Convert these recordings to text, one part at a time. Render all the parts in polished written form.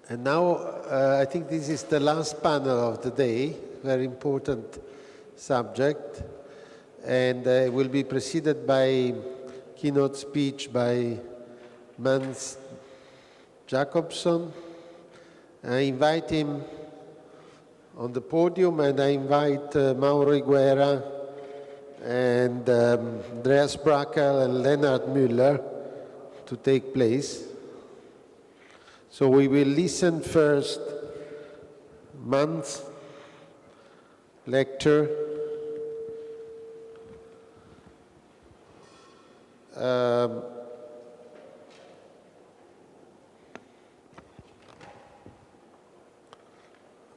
And now I think this is the last panel of the day, very important subject, and it will be preceded by keynote speech by Mans Jacobsson. I invite him on the podium, and I invite Mauro Iguera and Andreas Brachel and Leonard Muller to take place. So we will listen first Mans' lecture.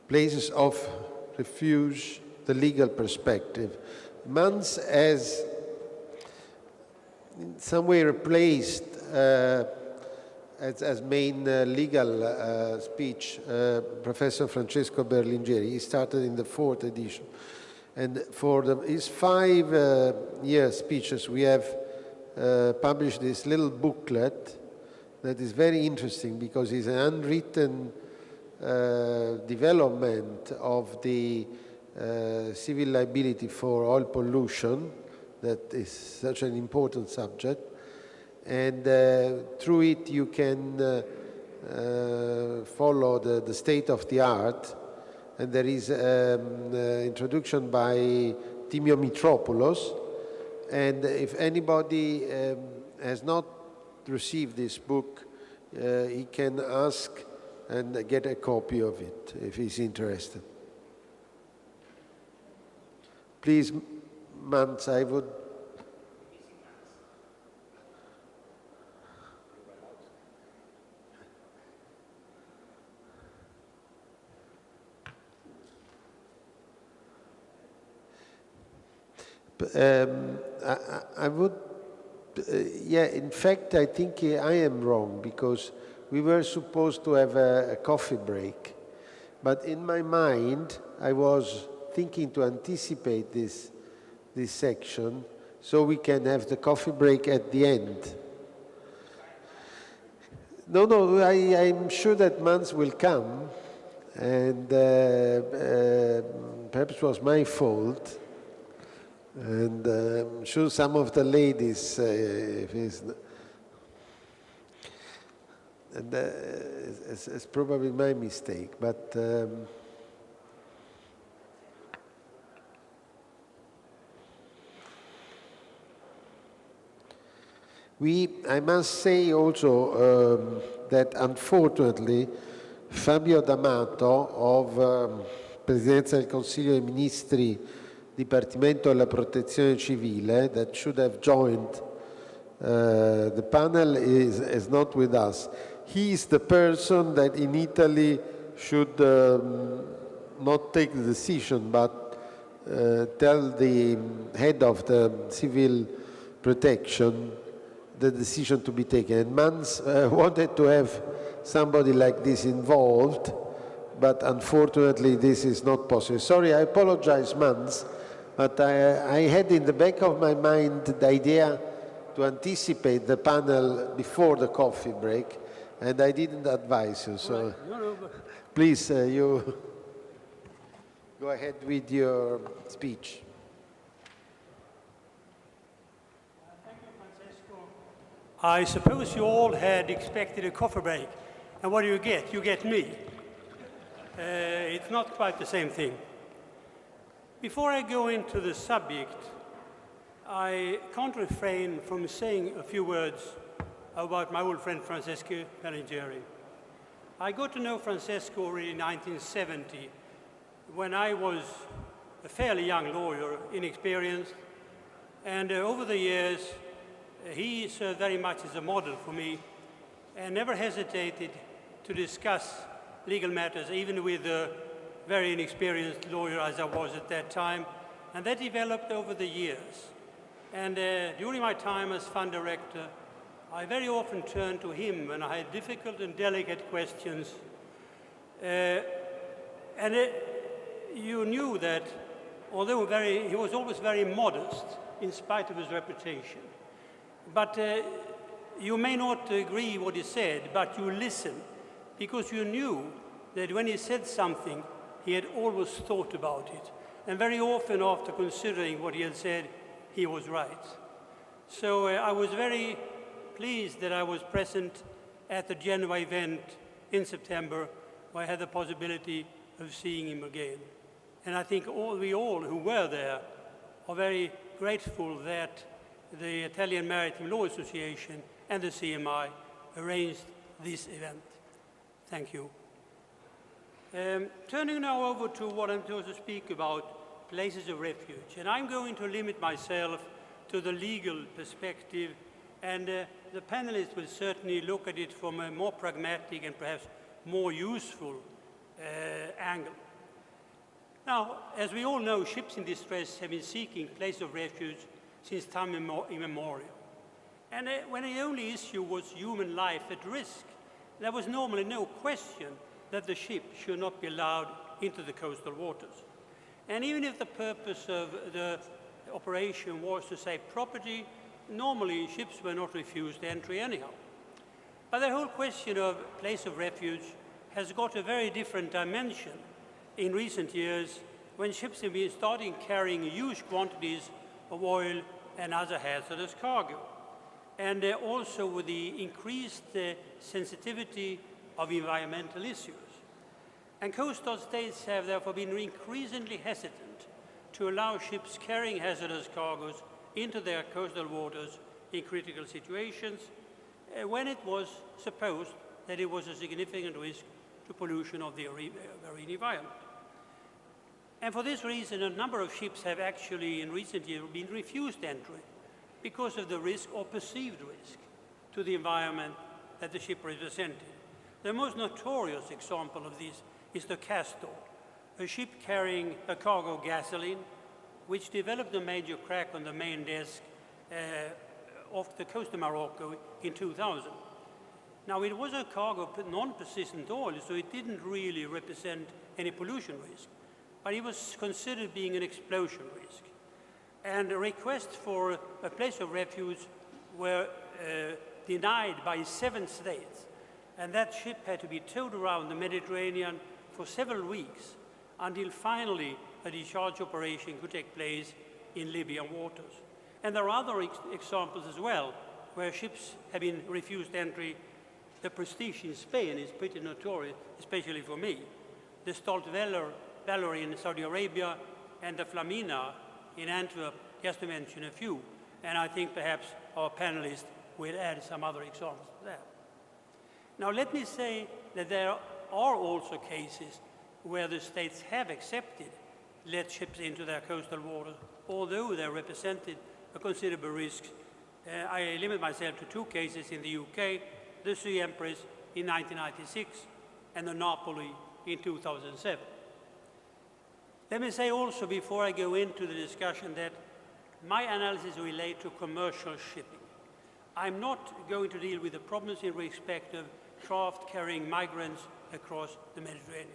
Places of refuge, the legal perspective. Mans has in some way replaced as main legal speech Professor Francesco Berlingeri. He started in the 4th edition. And for his 5-year speeches, we have published this little booklet that is very interesting because it's an unwritten development of the civil liability for oil pollution, that is such an important subject. And through it you can follow the state of the art. And there is an introduction by Timio Mitropoulos. And if anybody has not received this book, he can ask and get a copy of it if he's interested. Please, Mans, I would. I would, yeah, in fact, I think I am wrong because we were supposed to have a coffee break. But in my mind, I was thinking to anticipate this section so we can have the coffee break at the end. No, I'm sure that Mans will come, and perhaps it was my fault. And I'm sure some of the ladies, it's probably my mistake, but I must say also that unfortunately Fabio D'Amato of Presidenza del Consiglio dei Ministri Dipartimento della Protezione Civile, that should have joined the panel, is not with us. He is the person that in Italy should not take the decision, but tell the head of the civil protection the decision to be taken. And Mans wanted to have somebody like this involved, but unfortunately this is not possible. Sorry, I apologize, Mans. But I had in the back of my mind the idea to anticipate the panel before the coffee break, and I didn't advise you. So please, you go ahead with your speech. Thank you, Francesco. I suppose you all had expected a coffee break. And what do you get? You get me. It's not quite the same thing. Before I go into the subject, I can't refrain from saying a few words about my old friend Francesco Berlingeri. I got to know Francesco already in 1970, when I was a fairly young lawyer, inexperienced, and over the years he served very much as a model for me and never hesitated to discuss legal matters, even with a very inexperienced lawyer as I was at that time, and that developed over the years. And during my time as fund director, I very often turned to him when I had difficult and delicate questions. You knew that, although he was always very modest, in spite of his reputation. But you may not agree what he said, but you listen. because you knew that when he said something, he had always thought about it. And very often after considering what he had said, he was right. So I was very pleased that I was present at the Genoa event in September, where I had the possibility of seeing him again. And I think we all who were there are very grateful that the Italian Maritime Law Association and the CMI arranged this event. Thank you. Turning now over to what I'm going to speak about, places of refuge. And I'm going to limit myself to the legal perspective, and the panelists will certainly look at it from a more pragmatic and perhaps more useful angle. Now, as we all know, ships in distress have been seeking places of refuge since time immemorial. And when the only issue was human life at risk, there was normally no question that the ship should not be allowed into the coastal waters. And even if the purpose of the operation was to save property, normally ships were not refused entry anyhow. But the whole question of place of refuge has got a very different dimension in recent years, when ships have been starting carrying huge quantities of oil and other hazardous cargo. And also with the increased sensitivity of environmental issues. And coastal states have therefore been increasingly hesitant to allow ships carrying hazardous cargoes into their coastal waters in critical situations when it was supposed that it was a significant risk to pollution of the marine environment. And for this reason, a number of ships have actually in recent years been refused entry because of the risk or perceived risk to the environment that the ship represented. The most notorious example of this is the Castor, a ship carrying a cargo of gasoline, which developed a major crack on the main desk off the coast of Morocco in 2000. Now, it was a cargo of non-persistent oil, so it didn't really represent any pollution risk, but it was considered being an explosion risk. And requests for a place of refuge were denied by 7 states, and that ship had to be towed around the Mediterranean for several weeks until finally a discharge operation could take place in Libyan waters. And there are other examples as well, where ships have been refused entry. The Prestige in Spain is pretty notorious, especially for me. The Stolt Valor in Saudi Arabia and the Flamina in Antwerp, just to mention a few. And I think perhaps our panelists will add some other examples to that. Now, let me say that there are also cases where the states have accepted let ships into their coastal waters, although they represented a considerable risk. I limit myself to 2 cases in the UK, the Sea Empress in 1996 and the Napoli in 2007. Let me say also, before I go into the discussion, that my analysis relates to commercial shipping. I'm not going to deal with the problems in respect of craft carrying migrants across the Mediterranean.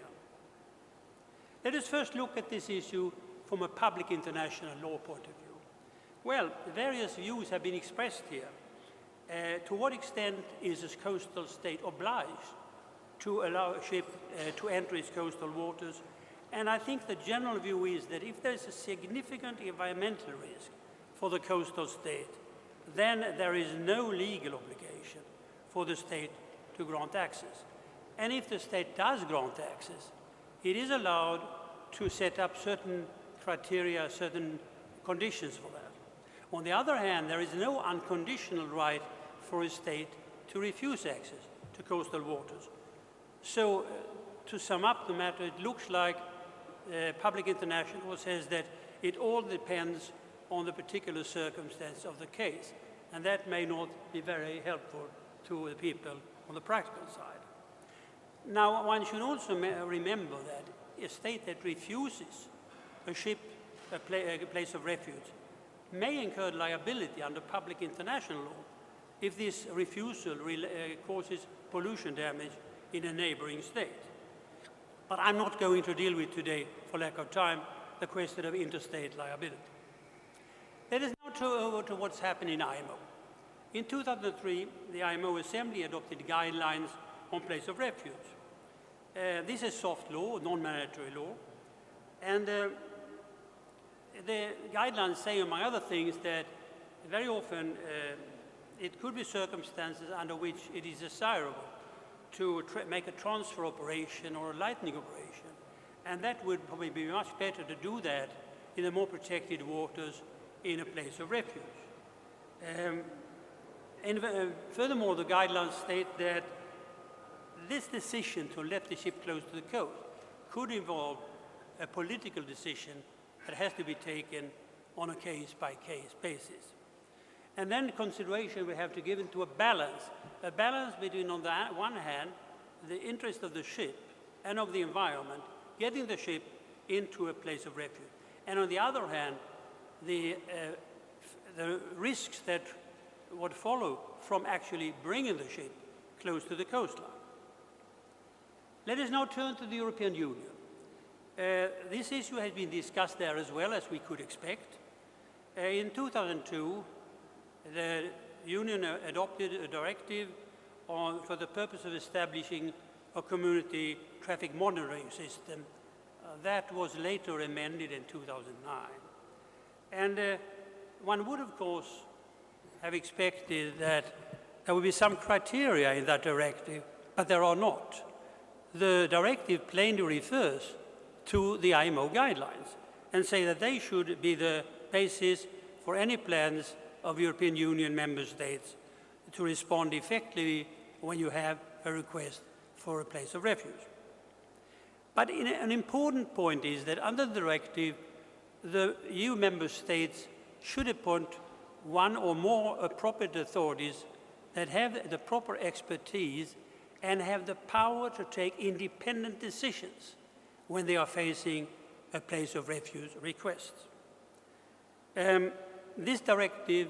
Let us first look at this issue from a public international law point of view. Well, various views have been expressed here. To what extent is a coastal state obliged to allow a ship to enter its coastal waters? And I think the general view is that if there is a significant environmental risk for the coastal state, then there is no legal obligation for the state to grant access. And if the state does grant access, it is allowed to set up certain criteria, certain conditions for that. On the other hand, there is no unconditional right for a state to refuse access to coastal waters. So to sum up the matter, it looks like Public International says that it all depends on the particular circumstance of the case, and that may not be very helpful to the people on the practical side. Now, one should also remember that a state that refuses a ship a place of refuge may incur liability under public international law if this refusal causes pollution damage in a neighboring state. But I'm not going to deal with today, for lack of time, the question of interstate liability. Let us now turn over to what's happened in IMO. In 2003, the IMO Assembly adopted guidelines on place of refuge. This is soft law, non-mandatory law. And the guidelines say, among other things, that very often it could be circumstances under which it is desirable to make a transfer operation or a lightning operation. And that would probably be much better to do that in the more protected waters in a place of refuge. Furthermore, the guidelines state that this decision to let the ship close to the coast could involve a political decision that has to be taken on a case-by-case basis. And then consideration we have to give into a balance between, on the one hand, the interest of the ship and of the environment, getting the ship into a place of refuge, and on the other hand, the risks that would follow from actually bringing the ship close to the coastline. Let us now turn to the European Union. This issue has been discussed there as well, as we could expect. In 2002, the Union adopted a directive for the purpose of establishing a community traffic monitoring system. That was later amended in 2009. And one would, of course, have expected that there would be some criteria in that directive, but there are not. The directive plainly refers to the IMO guidelines and say that they should be the basis for any plans of European Union member states to respond effectively when you have a request for a place of refuge. But an important point is that under the directive, the EU member states should appoint one or more appropriate authorities that have the proper expertise and have the power to take independent decisions when they are facing a place of refuge request. This directive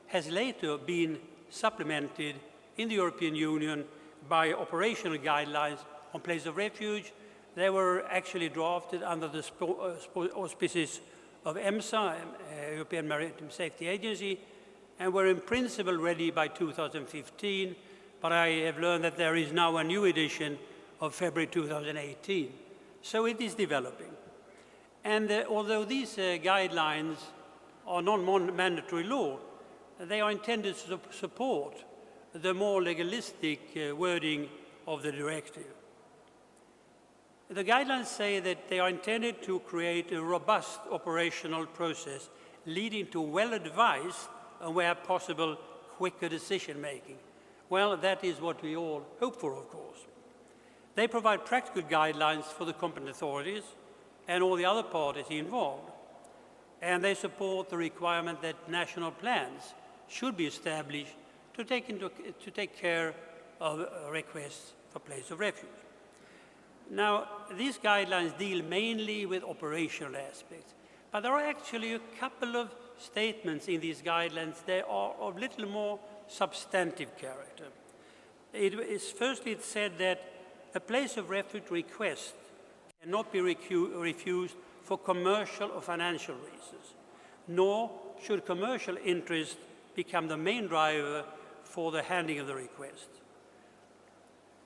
has later been supplemented in the European Union by operational guidelines on place of refuge. They were actually drafted under the auspices of EMSA, European Maritime Safety Agency, and were in principle ready by 2015, but I have learned that there is now a new edition of February 2018. So it is developing. And although these guidelines are non-mandatory law, they are intended to support the more legalistic wording of the directive. The guidelines say that they are intended to create a robust operational process leading to well-advised and, where possible, quicker decision-making. Well, that is what we all hope for, of course. They provide practical guidelines for the competent authorities and all the other parties involved. And they support the requirement that national plans should be established to take care of requests for place of refuge. Now, these guidelines deal mainly with operational aspects, but there are actually a couple of statements in these guidelines that are of little more substantive character. Firstly, it said that a place of refuge request cannot be refused for commercial or financial reasons, nor should commercial interest become the main driver for the handling of the request.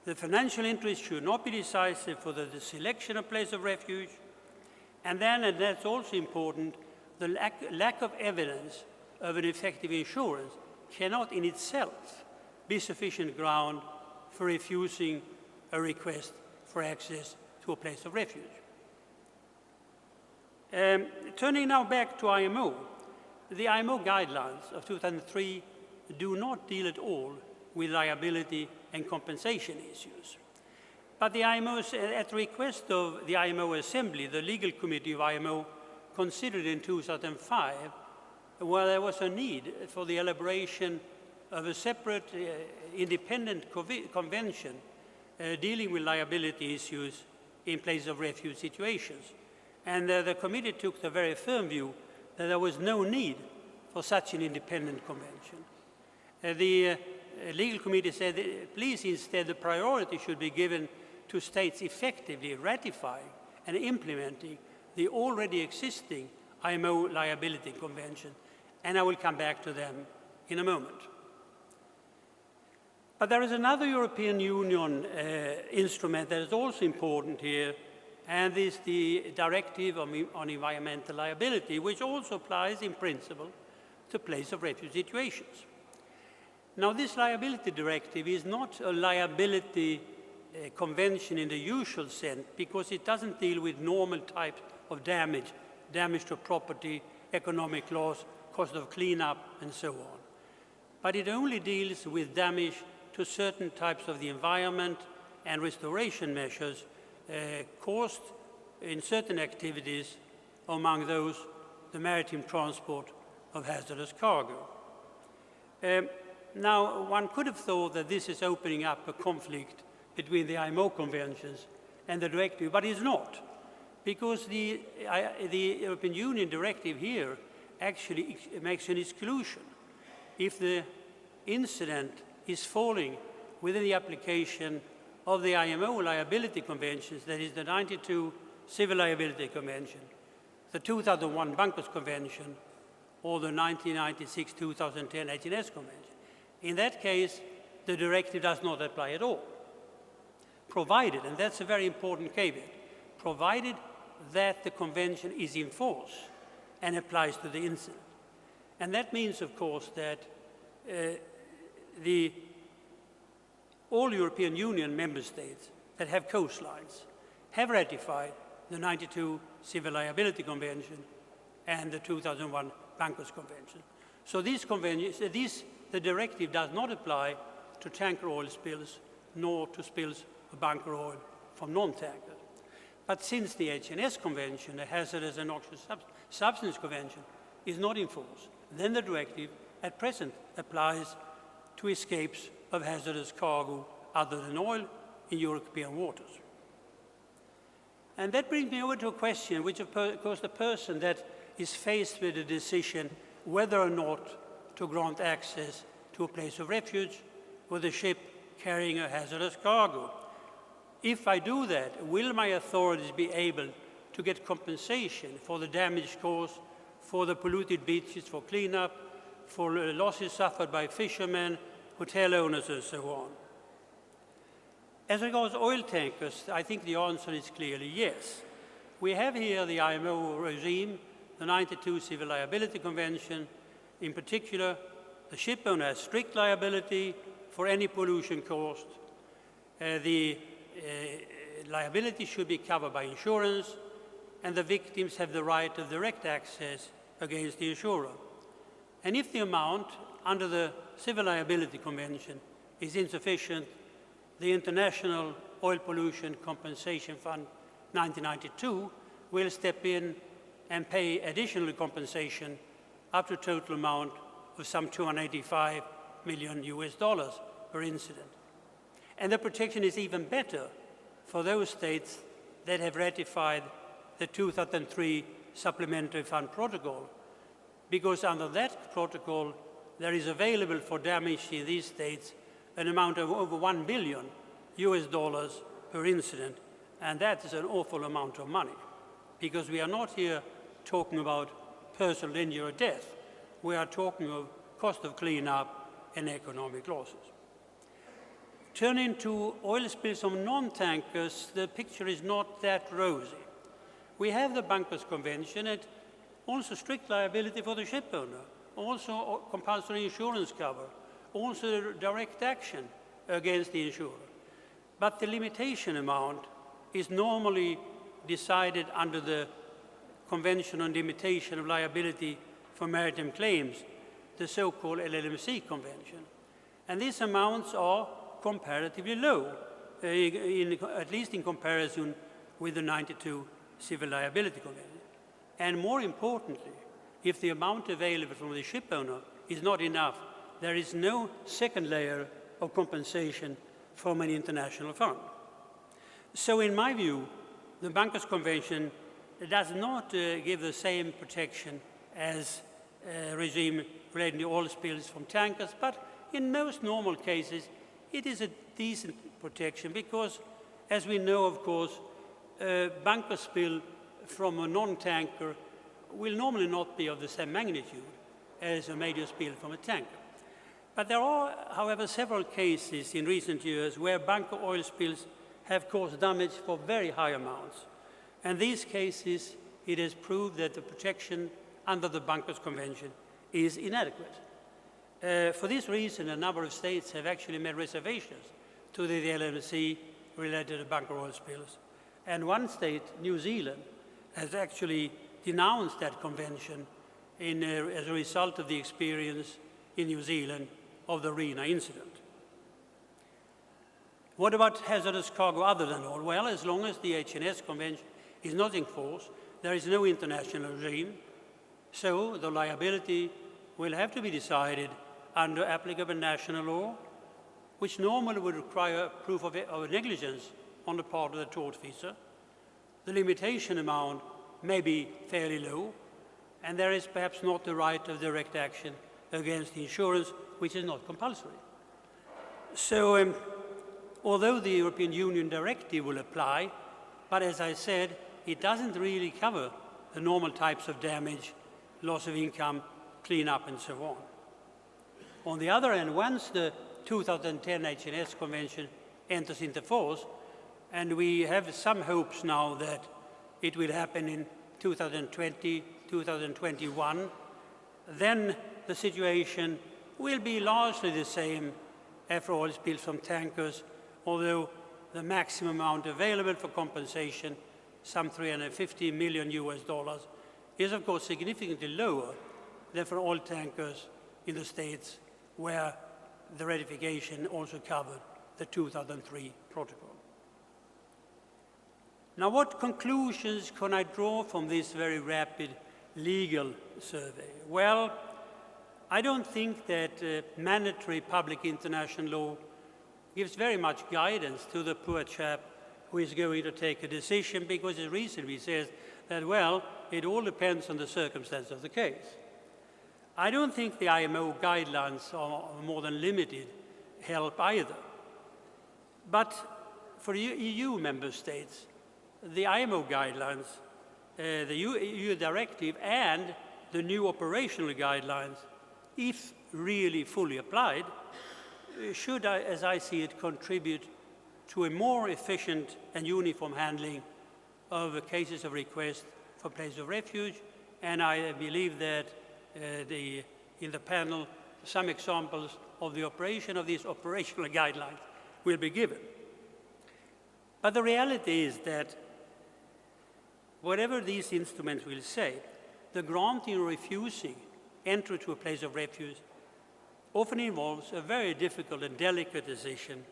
The financial interest should not be decisive for the selection of place of refuge. And then, and that's also important, the lack of evidence of an effective insurance cannot in itself be sufficient ground for refusing a request for access to a place of refuge. Turning now back to IMO, the IMO guidelines of 2003 do not deal at all with liability and compensation issues. But the IMO's, at the request of the IMO Assembly, the legal committee of IMO considered in 2005 where there was a need for the elaboration of a separate independent convention dealing with liability issues in place of refuge situations. And the committee took the very firm view that there was no need for such an independent convention. The legal committee said, please instead the priority should be given to states effectively ratifying and implementing the already existing IMO liability convention, and I will come back to them in a moment. But there is another European Union instrument that is also important here, and is the Directive on Environmental Liability, which also applies in principle to place of refuge situations. Now, this liability directive is not a liability convention in the usual sense, because it doesn't deal with normal types of damage to property, economic loss, cost of cleanup, and so on. But it only deals with damage to certain types of the environment and restoration measures caused in certain activities, among those the maritime transport of hazardous cargo. Now, one could have thought that this is opening up a conflict between the IMO conventions and the directive, but it's not, because the European Union directive here actually makes an exclusion. If the incident is falling within the application of the IMO liability conventions, that is the 92 Civil Liability Convention, the 2001 Bunkers Convention, or the 1996-2010 HNS Convention. In that case, the directive does not apply at all, provided, and that's a very important caveat, provided that the convention is in force and applies to the incident. And that means, of course, that all European Union member states that have coastlines have ratified the 92 Civil Liability Convention and the 2001 Bunkers Convention. So these conventions, the directive does not apply to tanker oil spills nor to spills of bunker oil from non-tankers. But since the HNS Convention, the Hazardous and Noxious Substance Convention, is not in force, then the directive at present applies to escapes of hazardous cargo other than oil in European waters. And that brings me over to a question which, of course, the person that is faced with a decision whether or not to grant access to a place of refuge with a ship carrying a hazardous cargo. If I do that, will my authorities be able to get compensation for the damage caused, for the polluted beaches, for cleanup, for losses suffered by fishermen, hotel owners, and so on? As regards oil tankers, I think the answer is clearly yes. We have here the IMO regime, the 92 Civil Liability Convention. In particular, the ship owner has strict liability for any pollution caused. The liability should be covered by insurance, and the victims have the right of direct access against the insurer. And if the amount under the Civil Liability Convention is insufficient, the International Oil Pollution Compensation Fund 1992 will step in and pay additional compensation up to a total amount of some $285 million per incident. And the protection is even better for those states that have ratified the 2003 Supplementary Fund Protocol, because under that protocol, there is available for damage in these states an amount of over $1 billion per incident, and that is an awful amount of money, because we are not here talking about personal injury or death. We are talking of cost of cleanup and economic losses. Turning to oil spills from non-tankers, the picture is not that rosy. We have the Bunkers Convention and also strict liability for the ship owner, also compulsory insurance cover, also direct action against the insurer. But the limitation amount is normally decided under the Convention on Limitation of Liability for Maritime Claims, the so-called LLMC Convention. And these amounts are comparatively low, at least in comparison with the 92 Civil Liability Convention. And more importantly, if the amount available from the ship owner is not enough, there is no second layer of compensation from an international fund. So in my view, the Bunkers Convention does not give the same protection as a regime relating to oil spills from tankers, but in most normal cases, it is a decent protection because, as we know, of course, a bunker spill from a non-tanker will normally not be of the same magnitude as a major spill from a tanker. But there are, however, several cases in recent years where bunker oil spills have caused damage for very high amounts. And these cases, it has proved that the protection under the Bunkers Convention is inadequate. For this reason, a number of states have actually made reservations to the LMC related to bunker oil spills. And one state, New Zealand, has actually denounced that convention as a result of the experience in New Zealand of the Rena incident. What about hazardous cargo other than oil? Well, as long as the HNS Convention is not in force, there is no international regime, so the liability will have to be decided under applicable national law, which normally would require proof of negligence on the part of the tortfeasor. The limitation amount may be fairly low, and there is perhaps not the right of direct action against the insurance, which is not compulsory. So, although the European Union directive will apply, but as I said, it doesn't really cover the normal types of damage, loss of income, cleanup, and so on. On the other hand, once the 2010 HNS Convention enters into force, and we have some hopes now that it will happen in 2020, 2021, then the situation will be largely the same after oil spills from tankers, although the maximum amount available for compensation, some $350 million US, is of course significantly lower than for oil tankers in the states where the ratification also covered the 2003 protocol. Now, what conclusions can I draw from this very rapid legal survey? Well, I don't think that mandatory public international law gives very much guidance to the poor chap who is going to take a decision, because it reasonably says that, well, it all depends on the circumstance of the case. I don't think the IMO guidelines are more than limited help either. But for EU member states, the IMO guidelines, the EU directive, and the new operational guidelines, if really fully applied, should, as I see it, contribute to a more efficient and uniform handling of cases of request for place of refuge. And I believe that in the panel, some examples of the operation of these operational guidelines will be given. But the reality is that whatever these instruments will say, the granting or refusing entry to a place of refuge often involves a very difficult and delicate decision,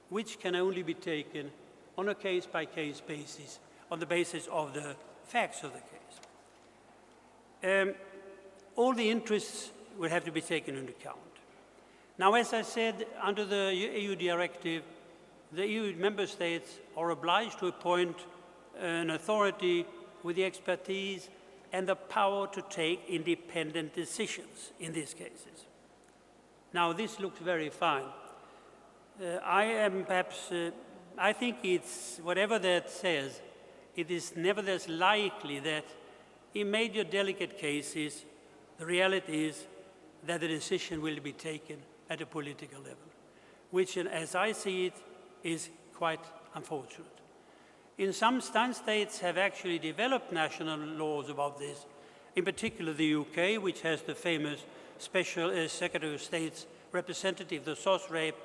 which can only be taken on a case-by-case basis, on the basis of the facts of the case. All the interests will have to be taken into account. Now, as I said, under the EU directive, the EU member states are obliged to appoint an authority with the expertise and the power to take independent decisions in these cases. Now, this looks very fine. I think it's, whatever that says, it is nevertheless likely that in major delicate cases, the reality is that the decision will be taken at a political level, which, as I see it, is quite unfortunate. In some states have actually developed national laws about this, in particular the UK, which has the famous Special Secretary of State's representative, the SOS-RAPE,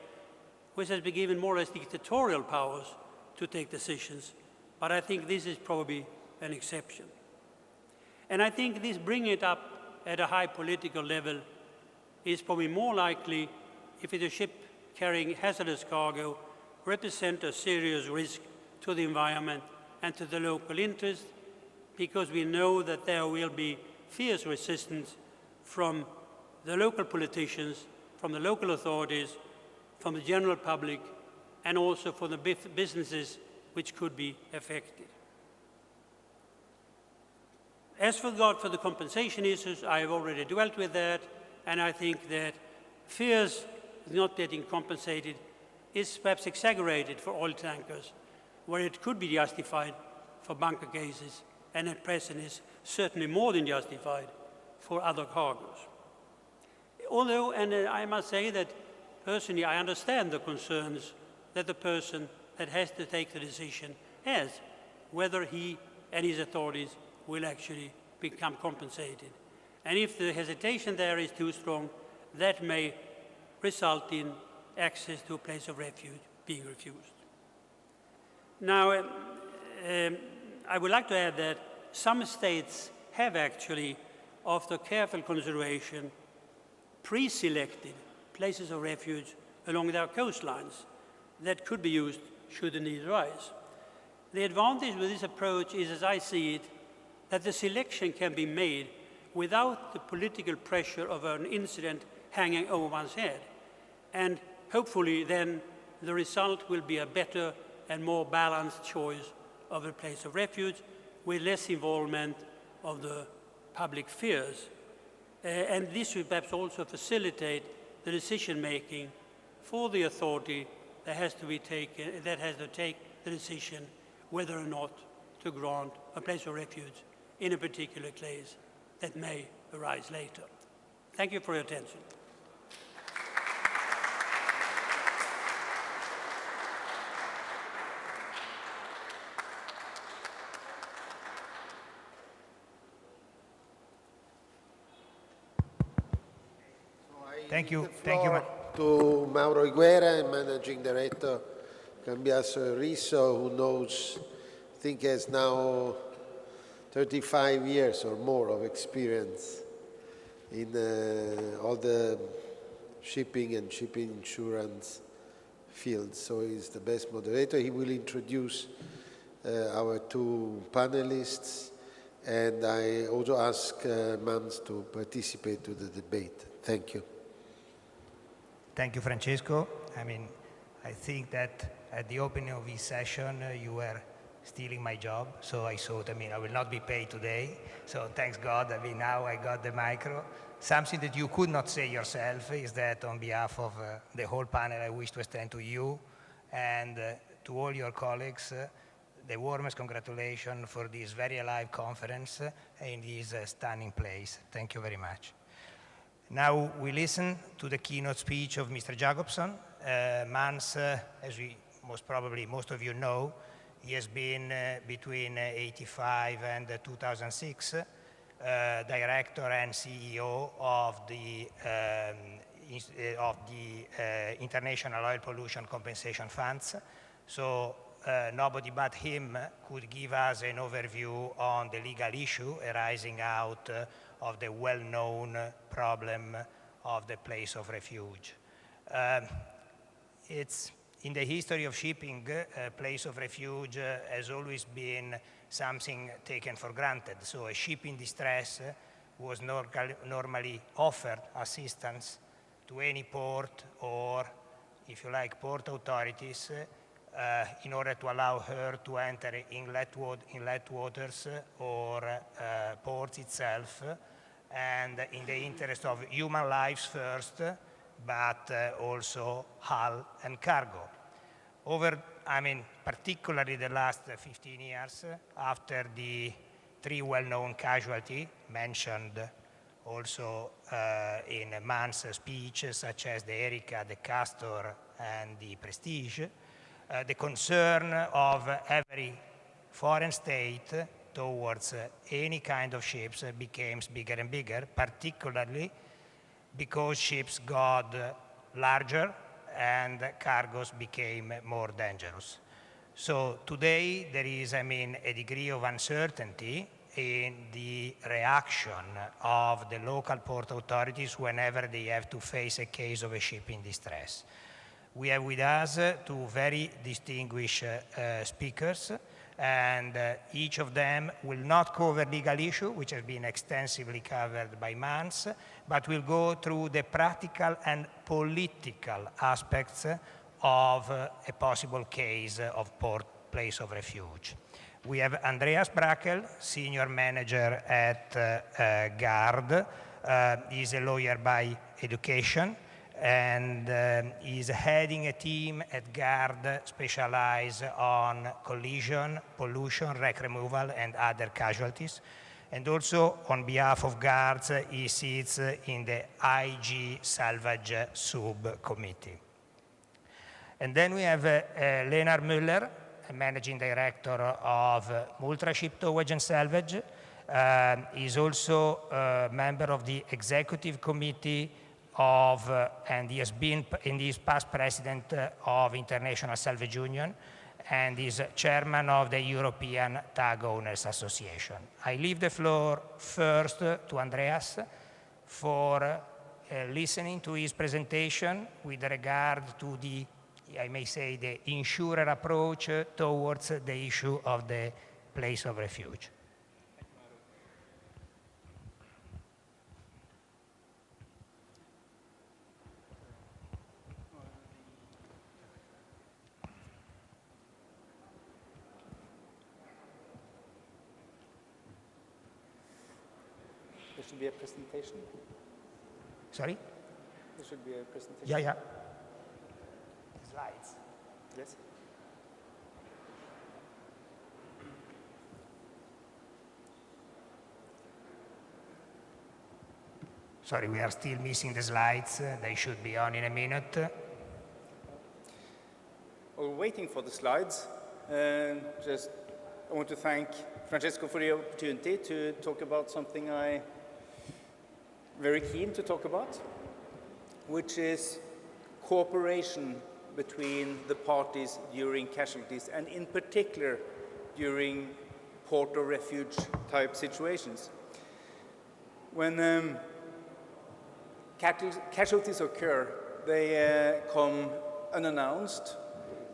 which has been given more or less dictatorial powers to take decisions. But I think this is probably an exception. And I think this bringing it up at a high political level is probably more likely if it's a ship carrying hazardous cargo represent a serious risk to the environment and to the local interest, because we know that there will be fierce resistance from the local politicians, from the local authorities, from the general public, and also from the businesses which could be affected. As for the compensation issues, I have already dwelt with that, and I think that fears of not getting compensated is perhaps exaggerated for oil tankers, where it could be justified for bunker cases, and at present is certainly more than justified for other cargoes. Although, and I must say that personally I understand the concerns that the person that has to take the decision has, whether he and his authorities will actually become compensated. And if the hesitation there is too strong, that may result in access to a place of refuge being refused. Now, I would like to add that some states have actually, after careful consideration, pre-selected places of refuge along their coastlines that could be used should the need arise. The advantage with this approach is, as I see it, that the selection can be made without the political pressure of an incident hanging over one's head. And hopefully then the result will be a better and more balanced choice of a place of refuge with less involvement of the public fears. And this will perhaps also facilitate the decision-making for the authority that has to take the decision whether or not to grant a place of refuge in a particular case that may arise later. Thank you for your attention. Thank you. Thank you to Mauro Iguera, Managing Director Cambiasso Risso, who knows, I think has now 35 years or more of experience in all the shipping and shipping insurance fields. So he's the best moderator. He will introduce our two panelists, and I also ask Mans to participate to the debate. Thank you. Thank you, Francesco. I think that at the opening of this session, you were stealing my job. So I thought, I will not be paid today. So thanks God, now I got the micro. Something that you could not say yourself is that on behalf of the whole panel, I wish to extend to you and to all your colleagues the warmest congratulations for this very alive conference in this stunning place. Thank you very much. Now we listen to the keynote speech of Mr. Jacobsson. Mans, as most of you know, he has been between 1985 and 2006 director and CEO of the International Oil Pollution Compensation Funds. So nobody but him could give us an overview on the legal issue arising out of the well-known problem of the place of refuge. It's in the history of shipping, a place of refuge has always been something taken for granted. So a ship in distress was normally offered assistance to any port or, if you like, port authorities in order to allow her to enter inlet waters or ports itself, and in the interest of human lives first, but also hull and cargo. Particularly the last 15 years, after the three well-known casualties mentioned also in Mann's speech, such as the Erika, the Castor, and the Prestige, the concern of every foreign state towards any kind of ships became bigger and bigger, particularly because ships got larger and cargoes became more dangerous. So today there is, a degree of uncertainty in the reaction of the local port authorities whenever they have to face a case of a ship in distress. We have with us two very distinguished speakers, and each of them will not cover legal issue, which has been extensively covered by Mans, but will go through the practical and political aspects of a possible case of place of refuge. We have Andreas Brachel, Senior Manager at GARD. He's a lawyer by education, and is heading a team at GARD specialized on collision, pollution, wreck removal, and other casualties. And also, on behalf of guards, he sits in the IG Salvage Subcommittee. And then we have Lennart Muller, Managing Director of Multraship Towage and Salvage. He's also a member of the Executive Committee of, and he has been, and he is past President of International Salvage Union, and is chairman of the European Tag Owners Association. I leave the floor first to Andreas for listening to his presentation with regard to the, I may say, the insurer approach towards the issue of the place of refuge. There should be a presentation. Sorry? There should be a presentation. Yeah. Slides. Yes. Sorry, we are still missing the slides. They should be on in a minute. While we're waiting for the slides, I want to thank Francesco for the opportunity to talk about something I'm very keen to talk about, which is cooperation between the parties during casualties, and in particular during port or refuge type situations. When casualties occur, they come unannounced,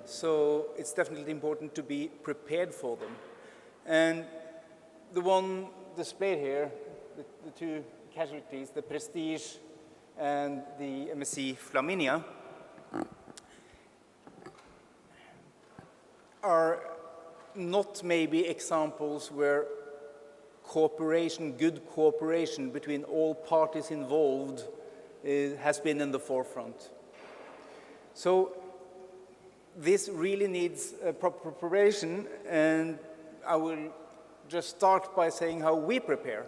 so it's definitely important to be prepared for them. And the one displayed here, the two casualties, the Prestige and the MSC Flaminia, are not maybe examples where cooperation, good cooperation between all parties involved has been in the forefront. So this really needs proper preparation, and I will just start by saying how we prepare.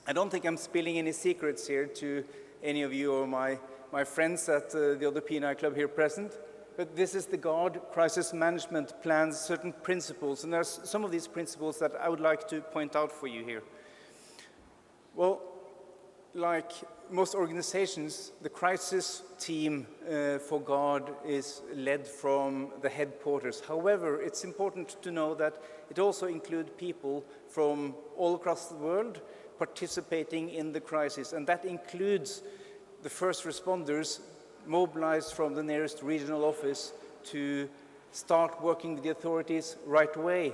I don't think I'm spilling any secrets here to any of you or my friends at the other P&I Club here present, but this is the Guard Crisis Management Plan's certain principles, and there's some of these principles that I would like to point out for you here. Well, like most organizations, the crisis team for Guard is led from the headquarters. However, it's important to know that it also includes people from all across the world participating in the crisis, and that includes the first responders mobilized from the nearest regional office to start working with the authorities right away.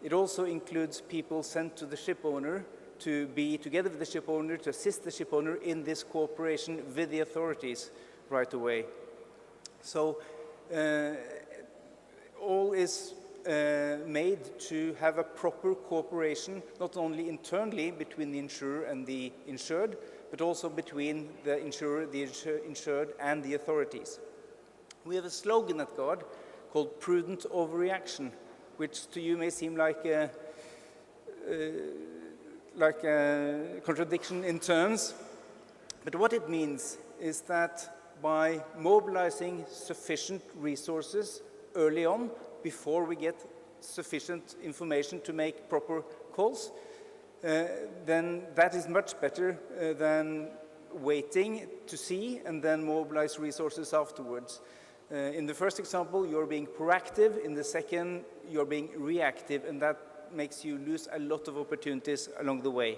It also includes people sent to the ship owner to be together with the ship owner, to assist the ship owner in this cooperation with the authorities right away. So all is made to have a proper cooperation, not only internally between the insurer and the insured, but also between the insurer, the insured, and the authorities. We have a slogan at Guard called prudent overreaction, which to you may seem like a contradiction in terms, but what it means is that by mobilizing sufficient resources early on, before we get sufficient information to make proper calls, then that is much better than waiting to see and then mobilize resources afterwards. In the first example, you're being proactive. In the second, you're being reactive, and that makes you lose a lot of opportunities along the way.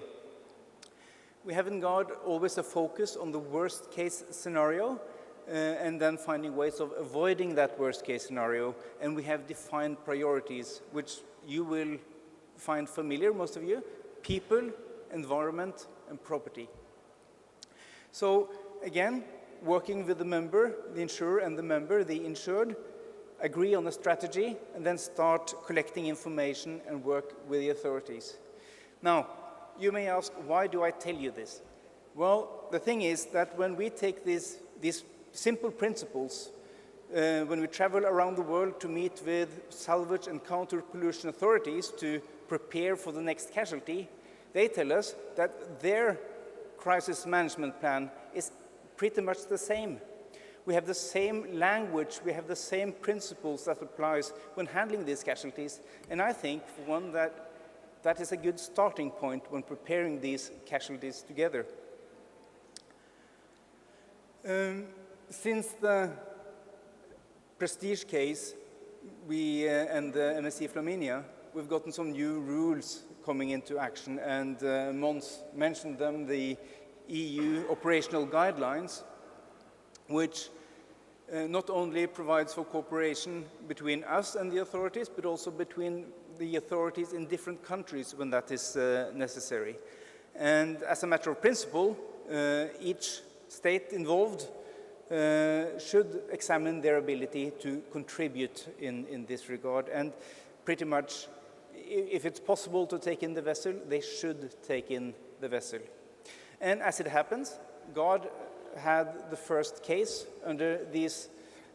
We have in Guard always a focus on the worst case scenario and then finding ways of avoiding that worst case scenario, and we have defined priorities, which you will find familiar, most of you: people, environment, and property. So again, working with the member, the insurer, and the member, the insured, agree on a strategy, and then start collecting information and work with the authorities. Now, you may ask, why do I tell you this? Well, the thing is that when we take these simple principles, when we travel around the world to meet with salvage and counter-pollution authorities to prepare for the next casualty, They tell us that their crisis management plan is pretty much the same. We have the same language, we have the same principles that applies when handling these casualties. And I think, for one, that is a good starting point when preparing these casualties together. Since the Prestige case, and the MSC Flaminia, we've gotten some new rules coming into action, and Mons mentioned them, the EU operational guidelines, which not only provides for cooperation between us and the authorities, but also between the authorities in different countries when that is necessary. And as a matter of principle, each state involved should examine their ability to contribute in this regard. And pretty much, if it's possible to take in the vessel, they should take in the vessel. And as it happens, God had the first case under these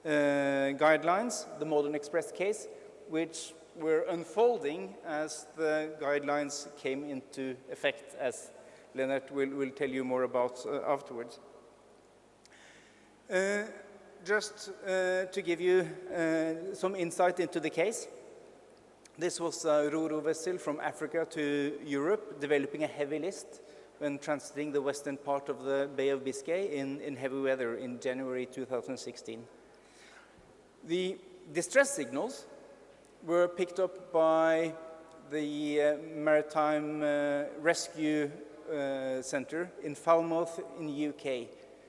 guidelines, the Modern Express case, which were unfolding as the guidelines came into effect, as Lennart will tell you more about afterwards. Just to give you some insight into the case, this was a Ro-Ro vessel from Africa to Europe, developing a heavy list when transiting the western part of the Bay of Biscay in heavy weather in January 2016. The distress signals were picked up by the Maritime Rescue Center in Falmouth in the UK.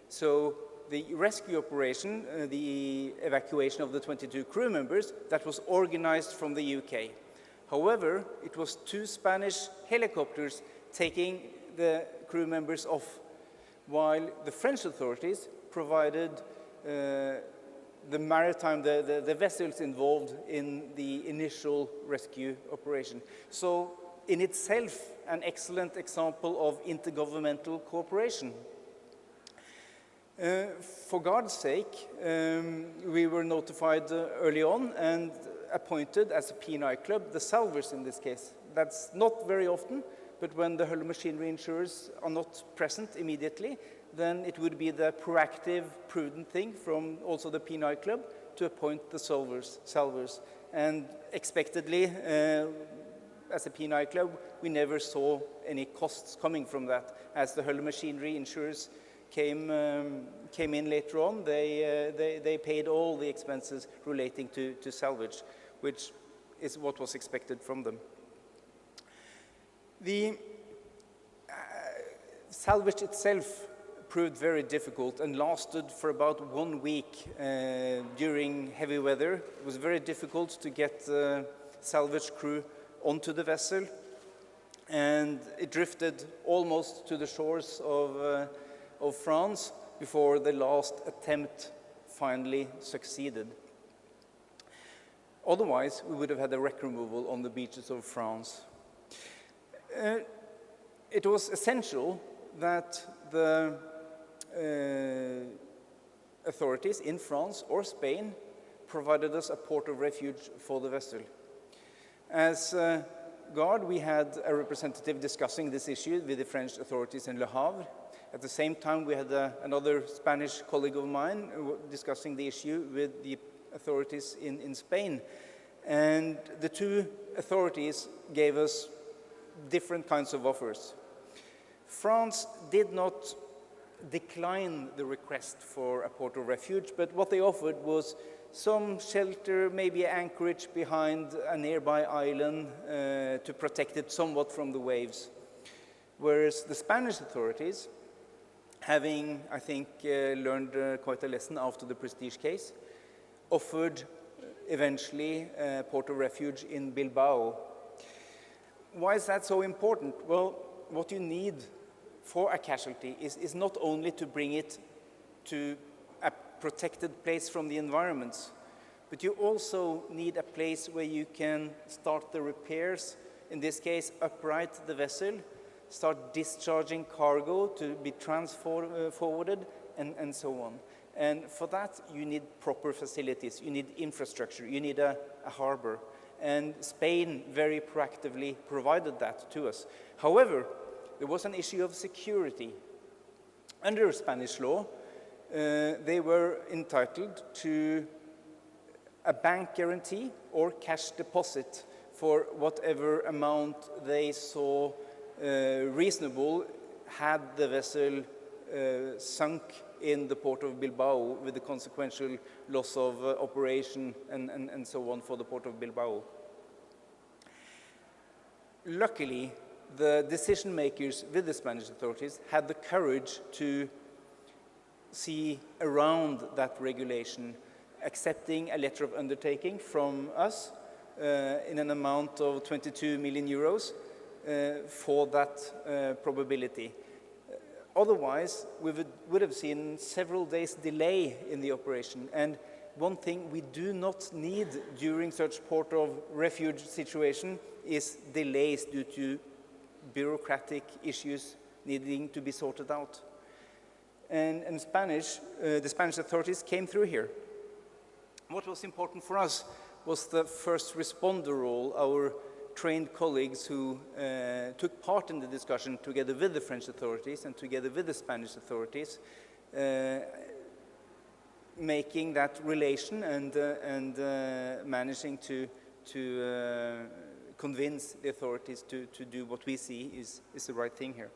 So the rescue operation, the evacuation of the 22 crew members, that was organized from the UK. However, it was 2 Spanish helicopters taking the crew members off, while the French authorities provided the vessels involved in the initial rescue operation. So in itself, an excellent example of intergovernmental cooperation. For God's sake, we were notified early on and appointed as a P&I club, the salvers in this case. That's not very often, but when the hull machinery insurers are not present immediately, then it would be the proactive, prudent thing from also the P&I club to appoint the salvers. And expectedly, as a P&I club, we never saw any costs coming from that. As the hull machinery insurers came in later on, they paid all the expenses relating to salvage, which is what was expected from them. The salvage itself proved very difficult and lasted for about 1 week during heavy weather. It was very difficult to get the salvage crew onto the vessel, and it drifted almost to the shores of France before the last attempt finally succeeded. Otherwise, we would have had a wreck removal on the beaches of France. It was essential that the authorities in France or Spain provided us a port of refuge for the vessel. As guard, we had a representative discussing this issue with the French authorities in Le Havre. At the same time, we had another Spanish colleague of mine discussing the issue with the authorities in Spain. And the 2 authorities gave us different kinds of offers. France did not decline the request for a port of refuge, but what they offered was some shelter, maybe anchorage behind a nearby island to protect it somewhat from the waves. Whereas the Spanish authorities, having, I think, learned quite a lesson after the Prestige case, offered eventually a port of refuge in Bilbao. Why is that so important? Well, what you need for a casualty is not only to bring it to a protected place from the environments, but you also need a place where you can start the repairs, in this case, upright the vessel, start discharging cargo to be forwarded, and so on. And for that, you need proper facilities, you need infrastructure, you need a harbor. and Spain very proactively provided that to us. However, there was an issue of security. Under Spanish law, they were entitled to a bank guarantee or cash deposit for whatever amount they saw reasonable had the vessel sunk in the port of Bilbao with the consequential loss of operation and so on for the port of Bilbao. Luckily, the decision makers with the Spanish authorities had the courage to see around that regulation, accepting a letter of undertaking from us in an amount of 22 million euros for that probability. Otherwise, we would have seen several days delay in the operation. And one thing we do not need during such port of refuge situation is delays due to bureaucratic issues needing to be sorted out. And the Spanish authorities came through here. What was important for us was the first responder role, our trained colleagues who took part in the discussion together with the French authorities and together with the Spanish authorities, making that relation and managing to convince the authorities to do what we see is the right thing here.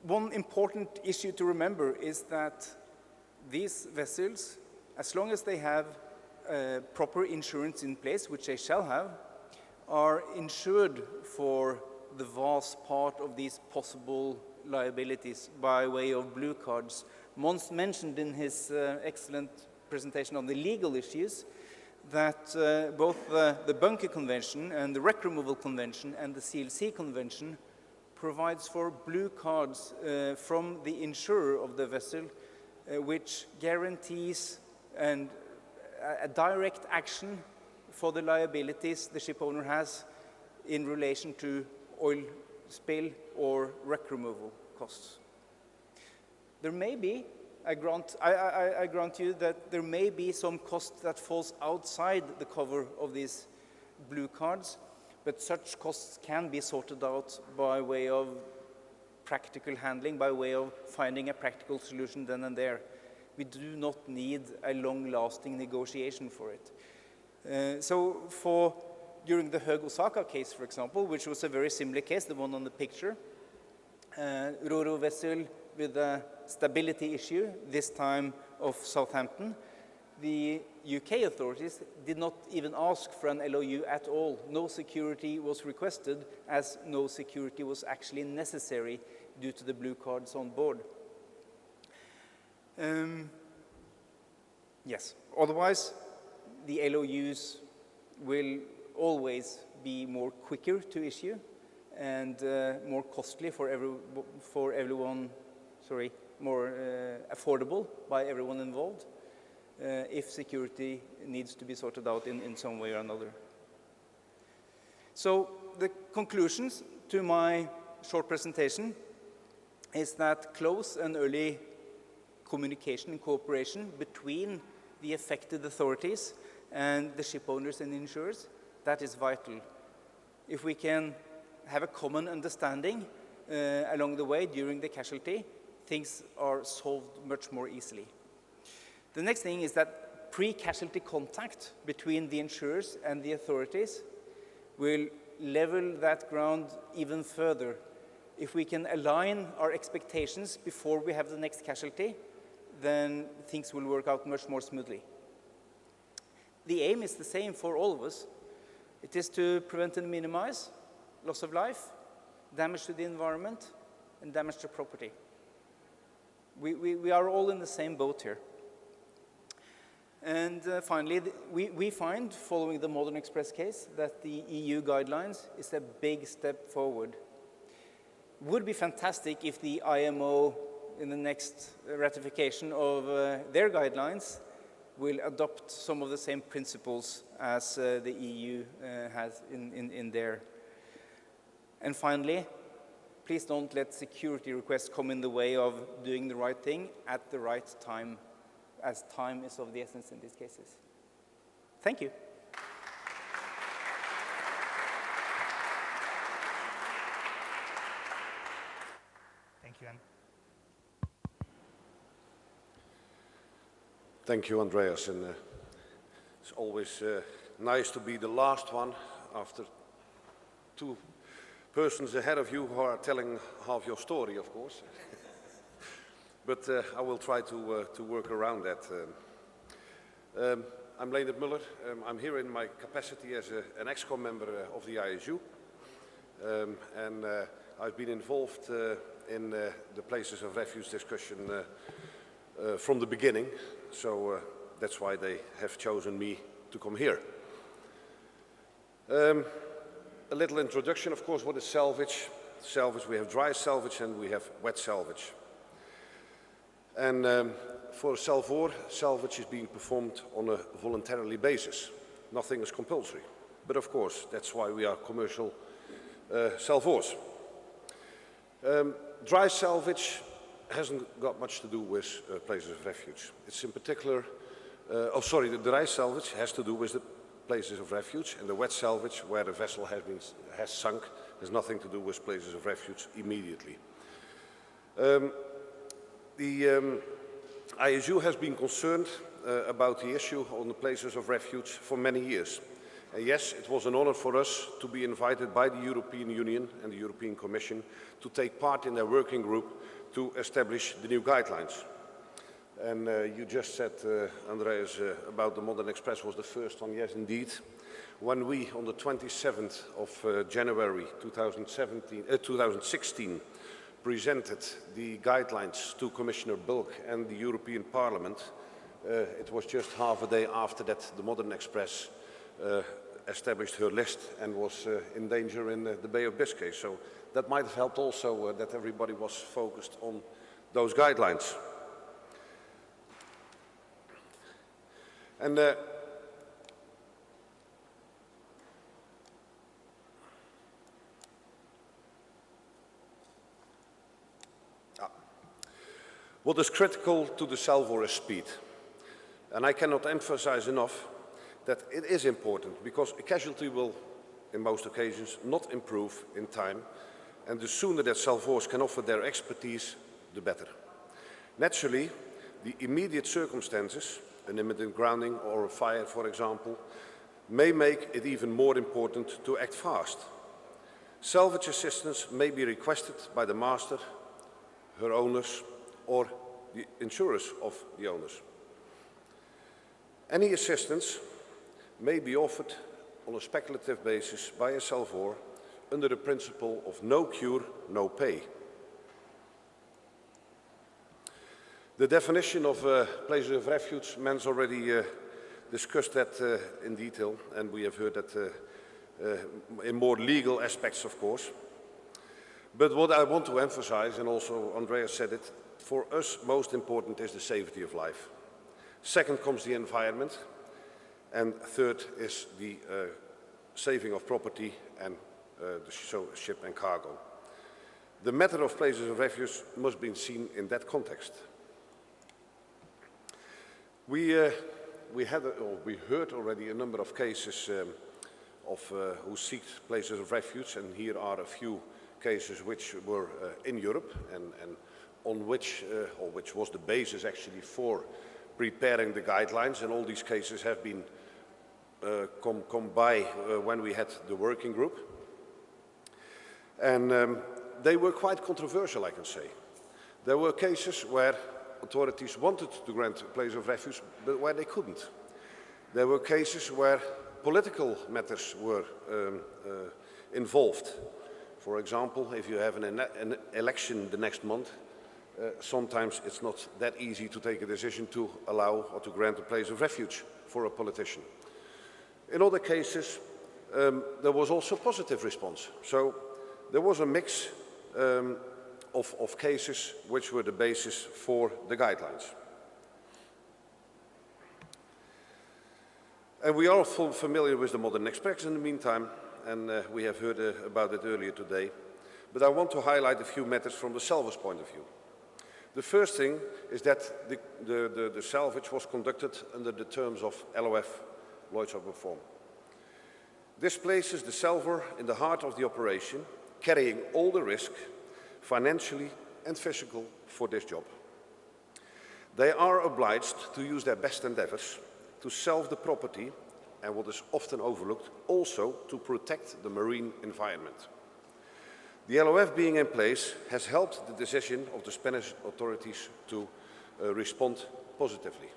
One important issue to remember is that these vessels, as long as they have proper insurance in place, which they shall have, are insured for the vast part of these possible liabilities by way of blue cards. Mons mentioned in his excellent presentation on the legal issues that both the Bunker Convention and the Wreck Removal Convention and the CLC Convention provides for blue cards from the insurer of the vessel, which guarantees and a direct action for the liabilities the ship owner has in relation to oil spill or wreck removal costs. There may be, I grant you that there may be some cost that falls outside the cover of these blue cards, but such costs can be sorted out by way of practical handling, by way of finding a practical solution then and there. We do not need a long-lasting negotiation for it. So during the Höegh Osaka case, for example, which was a very similar case, the one on the picture, Ro-Ro vessel with a stability issue, this time of Southampton, the UK authorities did not even ask for an LOU at all. No security was requested, as no security was actually necessary due to the blue cards on board. Yes, otherwise the LOUs will always be more quicker to issue and more costly for everyone, more affordable by everyone involved if security needs to be sorted out in some way or another. So the conclusions to my short presentation is that close and early communication and cooperation between the affected authorities and the ship owners and insurers, that is vital. If we can have a common understanding along the way during the casualty, things are solved much more easily. The next thing is that pre-casualty contact between the insurers and the authorities will level that ground even further. If we can align our expectations before we have the next casualty, then things will work out much more smoothly. The aim is the same for all of us. It is to prevent and minimize loss of life, damage to the environment, and damage to property. We are all in the same boat here. And finally, we find, following the Modern Express case, that the EU guidelines is a big step forward. Would be fantastic if the IMO, in the next ratification of their guidelines, will adopt some of the same principles as the EU has in there. And finally, please don't let security requests come in the way of doing the right thing at the right time, as time is of the essence in these cases. Thank you. Thank you. Thank you, Andreas. And it's always nice to be the last one after two persons ahead of you who are telling half your story, of course. But I will try to work around that. I'm Muller. I'm here in my capacity as an ExCom member of the ISU. And I've been involved in the places of refuge discussion from the beginning. So that's why they have chosen me to come here. A little introduction, of course, what is salvage? Salvage, we have dry salvage and we have wet salvage. And for Salvor, salvage is being performed on a voluntarily basis. Nothing is compulsory. But of course, that's why we are commercial salvors. Dry salvage hasn't got much to do with places of refuge. It's in particular, the dry salvage has to do with the places of refuge, and the wet salvage, where the vessel has sunk, has nothing to do with places of refuge immediately. The ISU has been concerned about the issue on the places of refuge for many years. And yes, it was an honor for us to be invited by the European Union and the European Commission to take part in their working group to establish the new guidelines. And you just said, Andreas, about the Modern Express was the first one. Yes, indeed. When we, on the 27th of January 2016, presented the guidelines to Commissioner Bulc and the European Parliament, it was just half a day after that the Modern Express established her list and was in danger in the Bay of Biscay. So that might have helped also that everybody was focused on those guidelines. And what is critical to the Salvor is speed. And I cannot emphasize enough that it is important, because a casualty will, in most occasions, not improve in time, and the sooner that Salvors can offer their expertise, the better. Naturally, the immediate circumstances, an imminent grounding or a fire, for example, may make it even more important to act fast. Salvage assistance may be requested by the master, her owners, or the insurers of the owners. Any assistance may be offered on a speculative basis by a Salvor under the principle of no cure, no pay. The definition of places of refuge, Mens already discussed that in detail, and we have heard that in more legal aspects, of course. But what I want to emphasize, and also Andreas said it, for us most important is the safety of life. Second comes the environment, and third is the saving of property and the ship and cargo. The matter of places of refuge must be seen in that context. We heard already a number of cases who seek places of refuge, and here are a few cases which were in Europe and on which was the basis actually for preparing the guidelines, and all these cases have been come by when we had the working group. And they were quite controversial, I can say. There were cases where authorities wanted to grant a place of refuge, but where they couldn't. There were cases where political matters were involved. For example, if you have an election the next month, sometimes it's not that easy to take a decision to allow or to grant a place of refuge for a politician. In other cases, there was also positive response. So there was a mix of cases which were the basis for the guidelines. And we are all familiar with the Modern Express in the meantime, and we have heard about it earlier today. But I want to highlight a few matters from the salvage point of view. The first thing is that the salvage was conducted under the terms of LOF Lloyd's Open form. This places the salvor in the heart of the operation, carrying all the risk, financially and physical, for this job. They are obliged to use their best endeavors to salve the property and, what is often overlooked, also to protect the marine environment. The LOF being in place has helped the decision of the Spanish authorities to respond positively.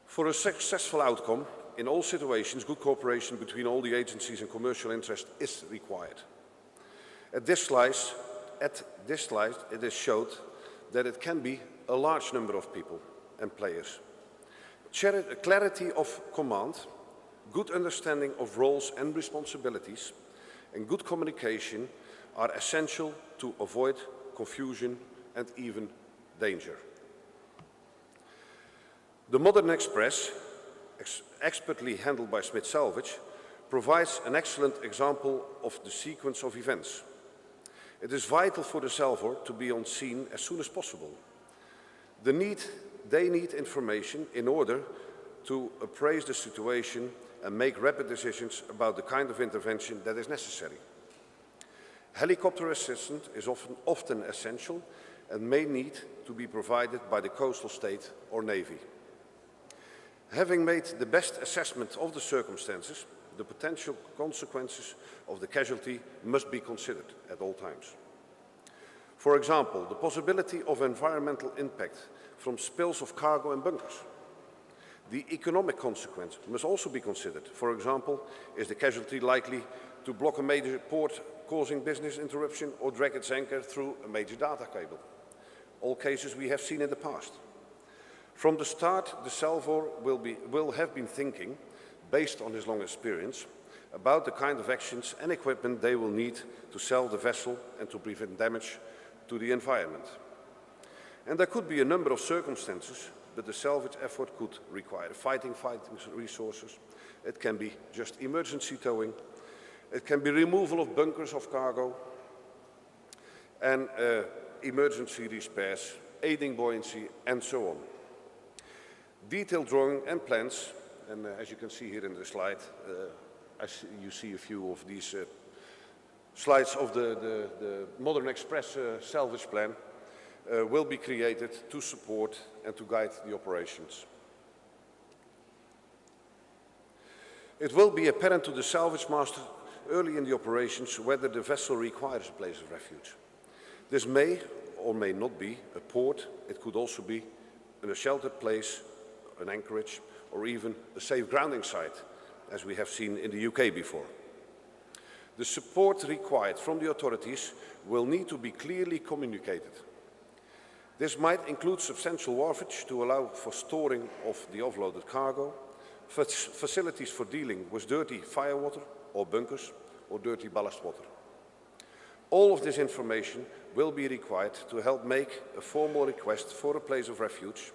For a successful outcome, in all situations, good cooperation between all the agencies and commercial interests is required. At this slide, it is showed that it can be a large number of people and players. Clarity of command, good understanding of roles and responsibilities, and good communication are essential to avoid confusion and even danger. The Modern Express, expertly handled by Smith Salvage, provides an excellent example of the sequence of events. It is vital for the salvor to be on scene as soon as possible. They need information in order to appraise the situation and make rapid decisions about the kind of intervention that is necessary. Helicopter assistance is often essential and may need to be provided by the coastal state or navy. Having made the best assessment of the circumstances, the potential consequences of the casualty must be considered at all times. For example, the possibility of environmental impact from spills of cargo and bunkers. The economic consequence must also be considered. For example, is the casualty likely to block a major port, causing business interruption, or drag its anchor through a major data cable? All cases we have seen in the past. From the start, the salvor will have been thinking, based on his long experience, about the kind of actions and equipment they will need to salve the vessel and to prevent damage to the environment. And there could be a number of circumstances, but the salvage effort could require fighting resources. It can be just emergency towing. It can be removal of bunkers of cargo and emergency repairs, aiding buoyancy, and so on. Detailed drawing and plans, and as you can see here in the slide, you see a few of these slides of the Modern Express salvage plan, will be created to support and to guide the operations. It will be apparent to the salvage master early in the operations whether the vessel requires a place of refuge. This may or may not be a port. It could also be in a sheltered place, an anchorage, or even a safe grounding site, as we have seen in the UK before. The support required from the authorities will need to be clearly communicated. This might include substantial wharfage to allow for storing of the offloaded cargo, facilities for dealing with dirty firewater or bunkers or dirty ballast water. All of this information will be required to help make a formal request for a place of refuge.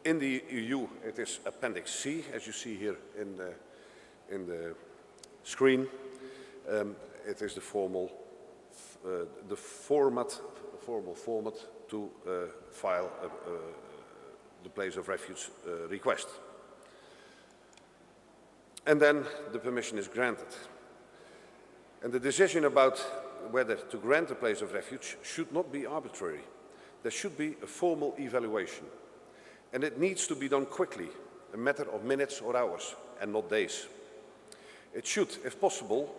In the EU, it is Appendix C, as you see here in the screen. It is the formal format to file the place of refuge request. And then the permission is granted. And the decision about whether to grant a place of refuge should not be arbitrary. There should be a formal evaluation. And it needs to be done quickly, a matter of minutes or hours, and not days. It should, if possible,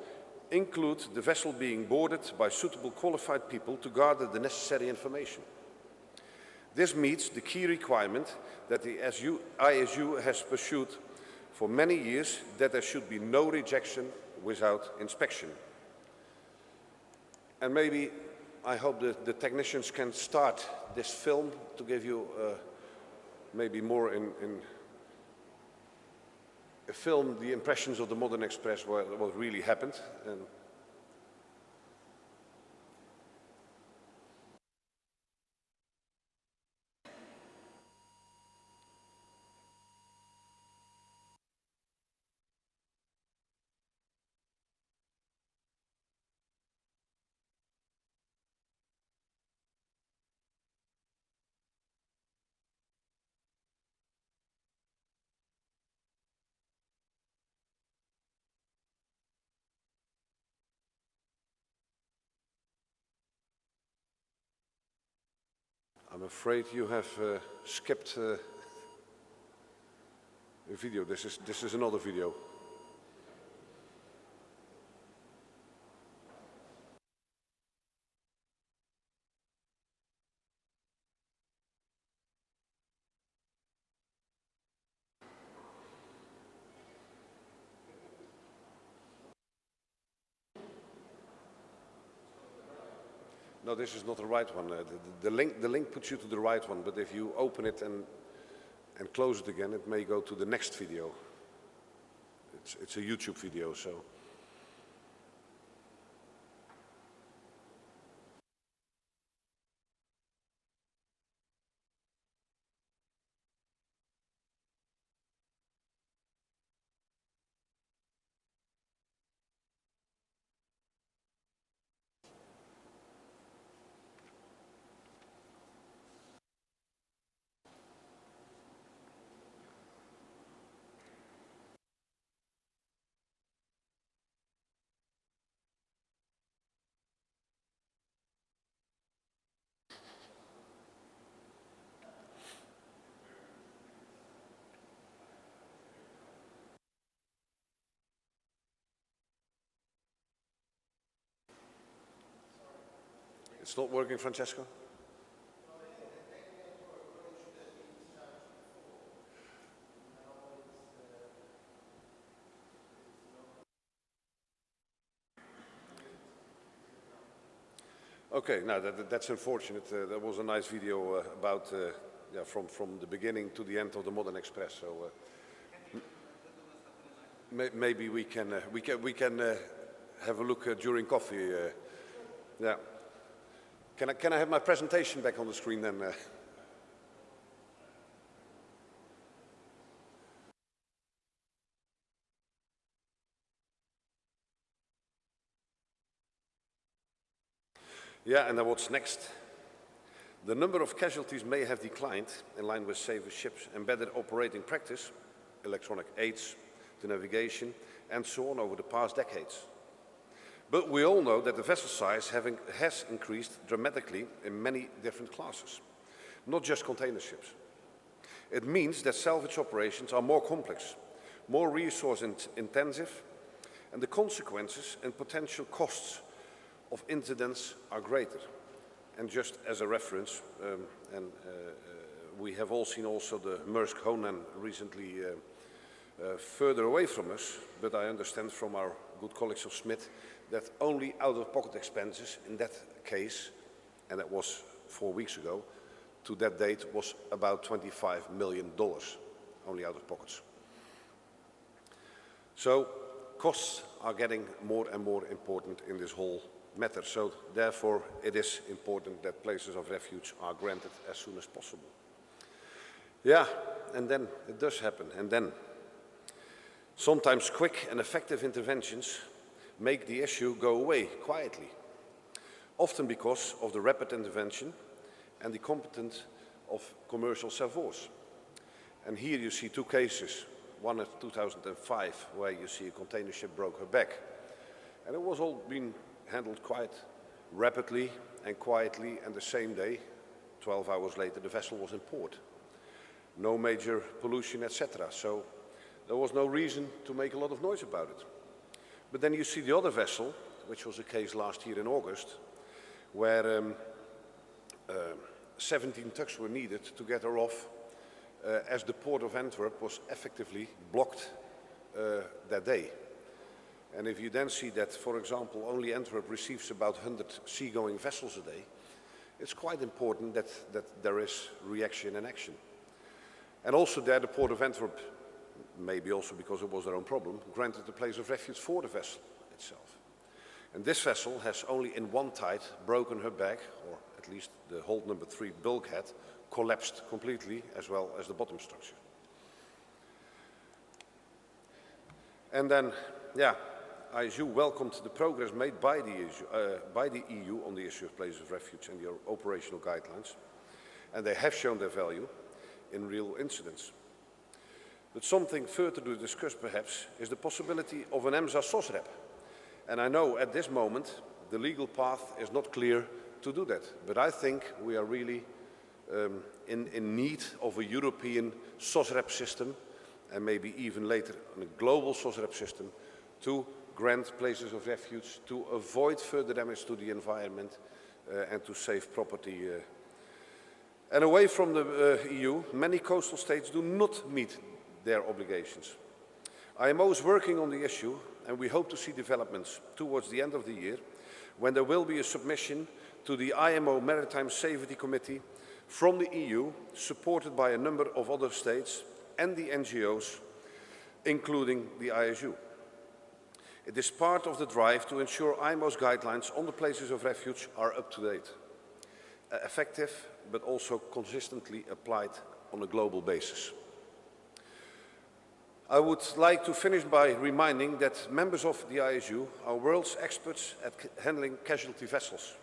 include the vessel being boarded by suitable qualified people to gather the necessary information. This meets the key requirement that the ISU has pursued for many years, that there should be no rejection without inspection. And maybe, I hope that the technicians can start this film to give you maybe more in a film, the impressions of the Modern Express, what really happened. And I'm afraid you have skipped a video. This is another video. No, this is not the right one. The link puts you to the right one, but if you open it and close it again, it may go to the next video. It's a YouTube video, so. It's not working, Francesco? Okay, now that's unfortunate. That was a nice video about yeah, from the beginning to the end of the Modern Express. So maybe we can have a look during coffee. Yeah. Can I have my presentation back on the screen then? Yeah, and then what's next? The number of casualties may have declined in line with safer ships and better operating practice, electronic aids to navigation, and so on over the past decades. But we all know that the vessel size has increased dramatically in many different classes, not just container ships. It means that salvage operations are more complex, more resource intensive, and the consequences and potential costs of incidents are greater. And just as a reference, we have all seen also the Maersk Honan recently further away from us, but I understand from our good colleagues of Smith that only out-of-pocket expenses in that case, and that was 4 weeks ago, to that date was about $25 million, only out of pockets. So costs are getting more and more important in this whole matter. So therefore it is important that places of refuge are granted as soon as possible. Yeah, and then it does happen, and then sometimes quick and effective interventions make the issue go away quietly, often because of the rapid intervention and the competence of commercial savoir. And here you see two cases, one in 2005 where you see a container ship broke her back, and it was all being handled quite rapidly and quietly, and the same day, 12 hours later, the vessel was in port. No major pollution, etc. So there was no reason to make a lot of noise about it. But then you see the other vessel, which was a case last year in August, where 17 tugs were needed to get her off, as the port of Antwerp was effectively blocked that day. And if you then see that, for example, only Antwerp receives about 100 seagoing vessels a day, it's quite important that there is reaction and action. And also there, the port of Antwerp, maybe also because it was their own problem, granted a place of refuge for the vessel itself. And this vessel has only in one tide broken her back, or at least the hold number 3 bulkhead collapsed completely, as well as the bottom structure. And then, yeah, ISU welcomed the progress made by the EU on the issue of places of refuge and the operational guidelines, and they have shown their value in real incidents. But something further to discuss perhaps is the possibility of an EMSA SOSREP. And I know at this moment the legal path is not clear to do that, but I think we are really in need of a European SOSREP system, and maybe even later a global SOSREP system, to grant places of refuge, to avoid further damage to the environment, and to save property. And away from the EU, many coastal states do not meet their obligations. IMO is working on the issue, and we hope to see developments towards the end of the year, when there will be a submission to the IMO Maritime Safety Committee from the EU, supported by a number of other states and the NGOs, including the ISU. It is part of the drive to ensure IMO's guidelines on the places of refuge are up to date, effective, but also consistently applied on a global basis. I would like to finish by reminding that members of the ISU are world's experts at handling casualty vessels.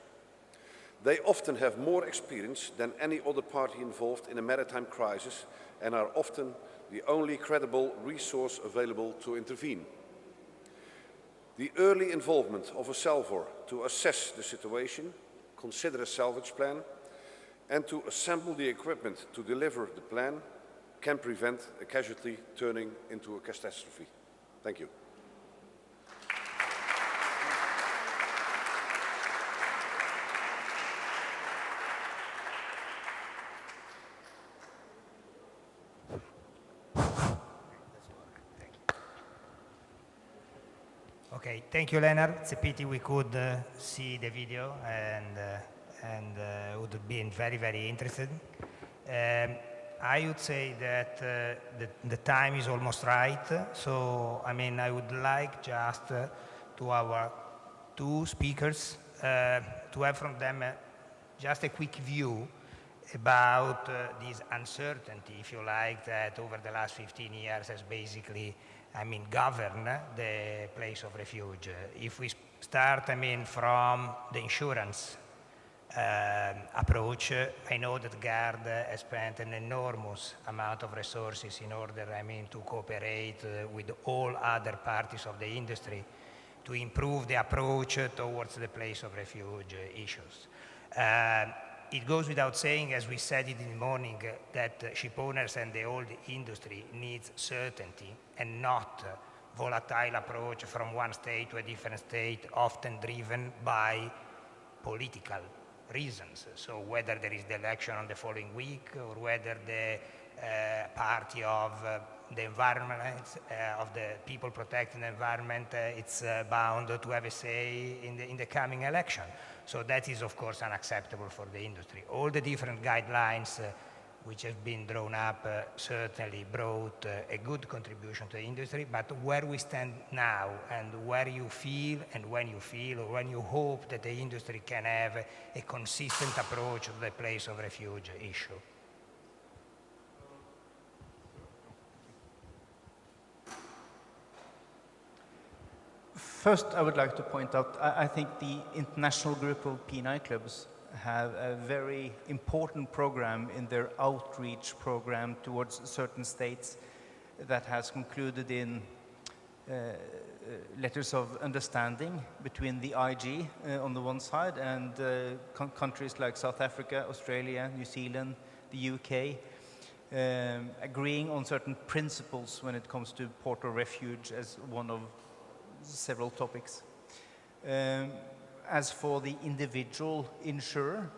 They often have more experience than any other party involved in a maritime crisis and are often the only credible resource available to intervene. The early involvement of a salvor to assess the situation, consider a salvage plan, and to assemble the equipment to deliver the plan can prevent a casualty turning into a catastrophe. Thank you. Okay, thank you, Leonard. It's a pity we could see the video, and would have been very, very interested. I would say that the time is almost right. So, I mean, I would like just to our two speakers to have from them just a quick view about this uncertainty, if you like, that over the last 15 years has basically, I mean, governed the place of refuge. If we start, I mean, from the insurance approach, I know that GARD has spent an enormous amount of resources in order, I mean, to cooperate with all other parties of the industry to improve the approach towards the place of refuge issues. It goes without saying, as we said it in the morning, that ship owners and the old industry needs certainty and not volatile approach from one state to a different state, often driven by political reasons. So whether there is the election on the following week, or whether the party of the environment, of the people protecting the environment, it's bound to have a say in the coming election. So that is, of course, unacceptable for the industry. All the different guidelines which have been drawn up certainly brought a good contribution to the industry, but where we stand now and where you feel and when you feel or when you hope that the industry can have a consistent approach to the place of refuge issue. First, I would like to point out, I think the International Group of P&I Clubs have a very important program in their outreach program towards certain states that has concluded in letters of understanding between the IG on the one side and countries like South Africa, Australia, New Zealand, the UK, agreeing on certain principles when it comes to port of refuge as one of several topics. As for the individual insurer,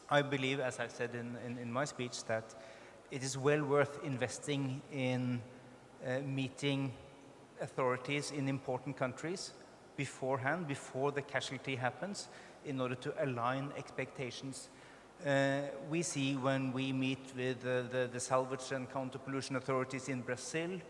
I believe, as I said in my speech, that it is well worth investing in meeting authorities in important countries beforehand, before the casualty happens, in order to align expectations. We see when we meet with the salvage and counter-pollution authorities in Brazil,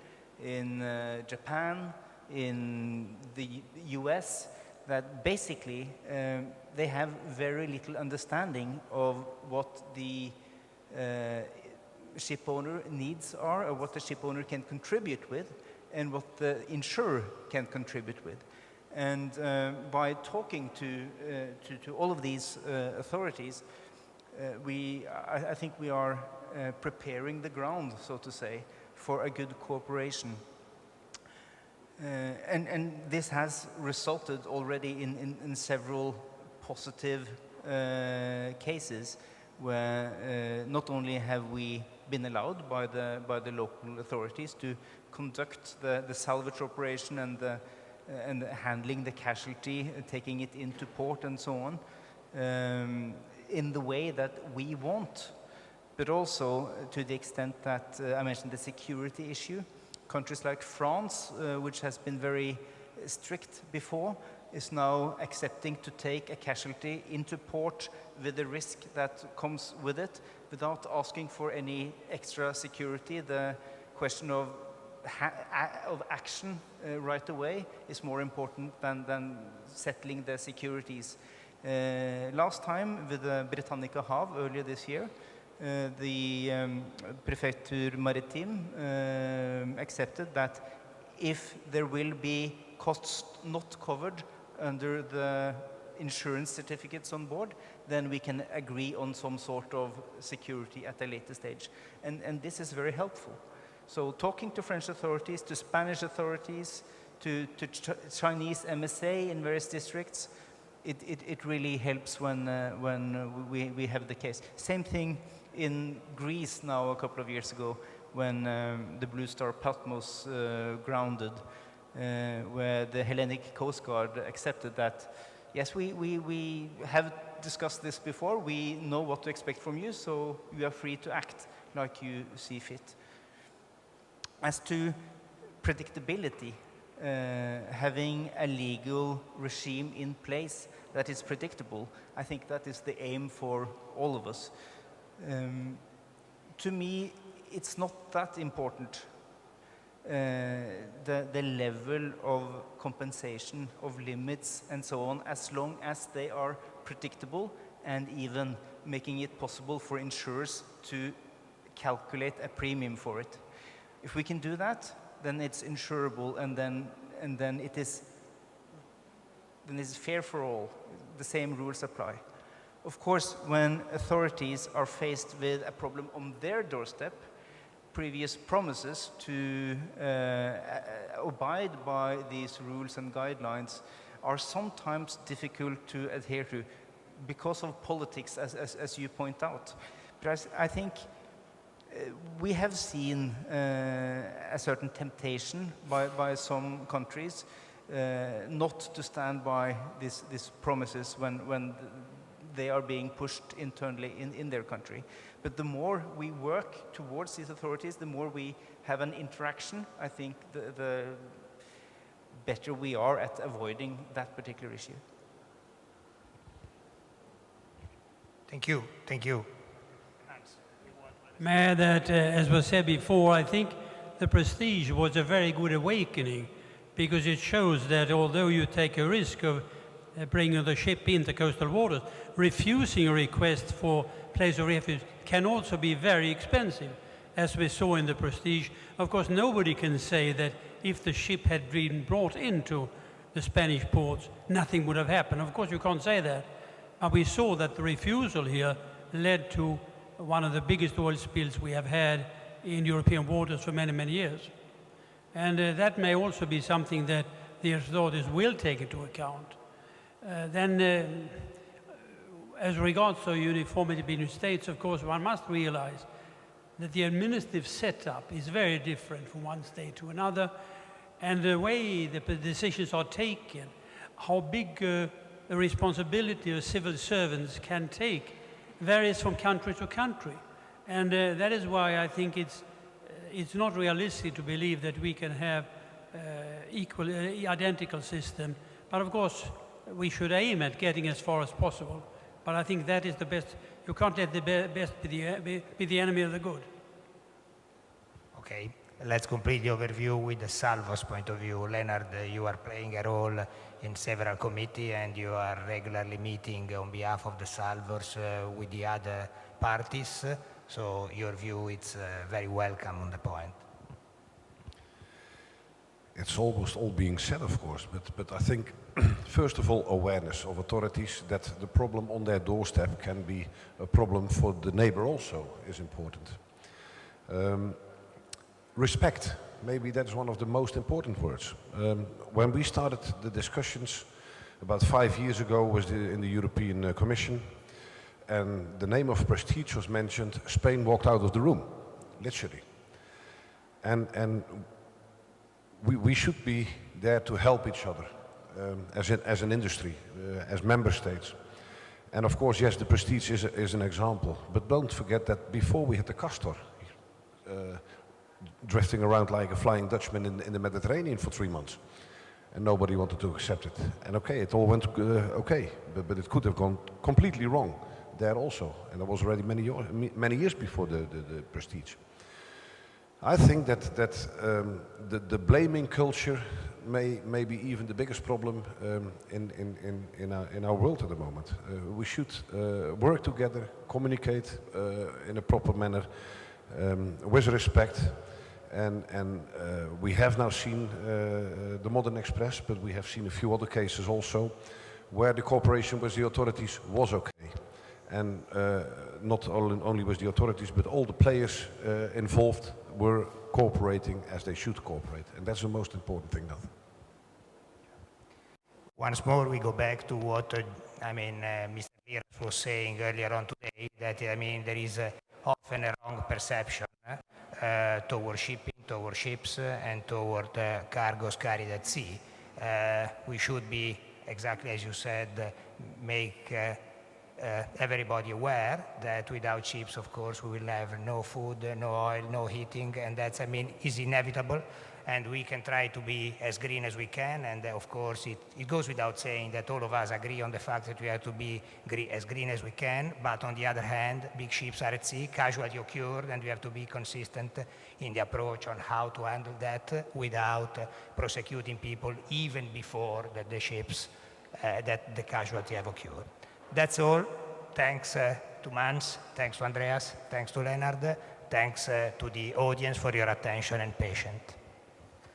in Japan, in the US, that basically they have very little understanding of what the ship owner needs are, or what the ship owner can contribute with, and what the insurer can contribute with. And by talking to all of these authorities, I think we are preparing the ground, so to say, for a good cooperation. And this has resulted already in several positive cases where not only have we been allowed by the local authorities to conduct the salvage operation and handling the casualty, taking it into port and so on, in the way that we want, but also to the extent that I mentioned the security issue. Countries like France, which has been very strict before, is now accepting to take a casualty into port with the risk that comes with it, without asking for any extra security. The question of action right away is more important than settling the securities. Last time with the Britannica Hav earlier this year, the Préfecture Maritime accepted that if there will be costs not covered under the insurance certificates on board, then we can agree on some sort of security at a later stage. And this is very helpful. So talking to French authorities, to Spanish authorities, to Chinese MSA in various districts, it really helps when we have the case. Same thing in Greece now a couple of years ago when the Blue Star Patmos grounded, where the Hellenic Coast Guard accepted that, yes, we have discussed this before, we know what to expect from you, so you are free to act like you see fit. As to predictability, having a legal regime in place that is predictable, I think that is the aim for all of us. To me, it's not that important, the level of compensation, of limits and so on, as long as they are predictable and even making it possible for insurers to calculate a premium for it. If we can do that, then it's insurable, and then it is fair for all. The same rules apply. Of course, when authorities are faced with a problem on their doorstep, previous promises to abide by these rules and guidelines are sometimes difficult to adhere to because of politics, as you point out. But I think we have seen a certain temptation by some countries not to stand by these promises when they are being pushed internally in their country. But the more we work towards these authorities, the more we have an interaction, I think the better we are at avoiding that particular issue. Thank you. Thank you. May I add that, as was said before, I think the Prestige was a very good awakening, because it shows that although you take a risk of bringing the ship into coastal waters, refusing a request for place of refuge can also be very expensive, as we saw in the Prestige. Of course, nobody can say that if the ship had been brought into the Spanish ports, nothing would have happened. Of course, you can't say that. But we saw that the refusal here led to one of the biggest oil spills we have had in European waters for many, many years. And that may also be something that the authorities will take into account. As regards to uniformity between states, of course, one must realize that the administrative setup is very different from one state to another, and the way the decisions are taken, how big a responsibility of civil servants can take, varies from country to country. And that is why I think it's not realistic to believe that we can have identical system. But of course, we should aim at getting as far as possible. But I think that is the best. You can't let the best be the enemy of the good. Okay, let's complete the overview with the Salvo's point of view. Leonard, you are playing a role in several committees, and you are regularly meeting on behalf of the Salvors with the other parties. So your view is very welcome on the point. It's almost all being said, of course, but I think, first of all, awareness of authorities that the problem on their doorstep can be a problem for the neighbor also is important. Respect, maybe that's one of the most important words. When we started the discussions about 5 years ago in the European Commission, and the name of Prestige was mentioned, Spain walked out of the room, literally. And we should be there to help each other as an industry, as member states. And of course, yes, the Prestige is an example, but don't forget that before we had the Castor drifting around like a Flying Dutchman in the Mediterranean for 3 months. And nobody wanted to accept it. And okay, it all went okay, but it could have gone completely wrong there also. And that was already many years before the Prestige. I think that the blaming culture may be even the biggest problem in our world at the moment. We should work together, communicate in a proper manner, with respect. And we have now seen the Modern Express, but we have seen a few other cases also where the cooperation with the authorities was okay. And not only with the authorities, but all the players involved were cooperating as they should cooperate. And that's the most important thing now. Once more, we go back to what, Mr. Pierce was saying earlier on today, that, there is often a wrong perception toward shipping, toward ships, and toward cargoes carried at sea. We should be, exactly as you said, make everybody aware that without ships, of course, we will have no food, no oil, no heating, and that's, is inevitable. And we can try to be as green as we can, and of course it goes without saying that all of us agree on the fact that we have to be as green as we can, but on the other hand, big ships are at sea, casualty occurred, and we have to be consistent in the approach on how to handle that without prosecuting people even before the ships, that the casualty have occurred. That's all. Thanks to Mans, thanks to Andreas, thanks to Lennart, thanks to the audience for your attention and patience.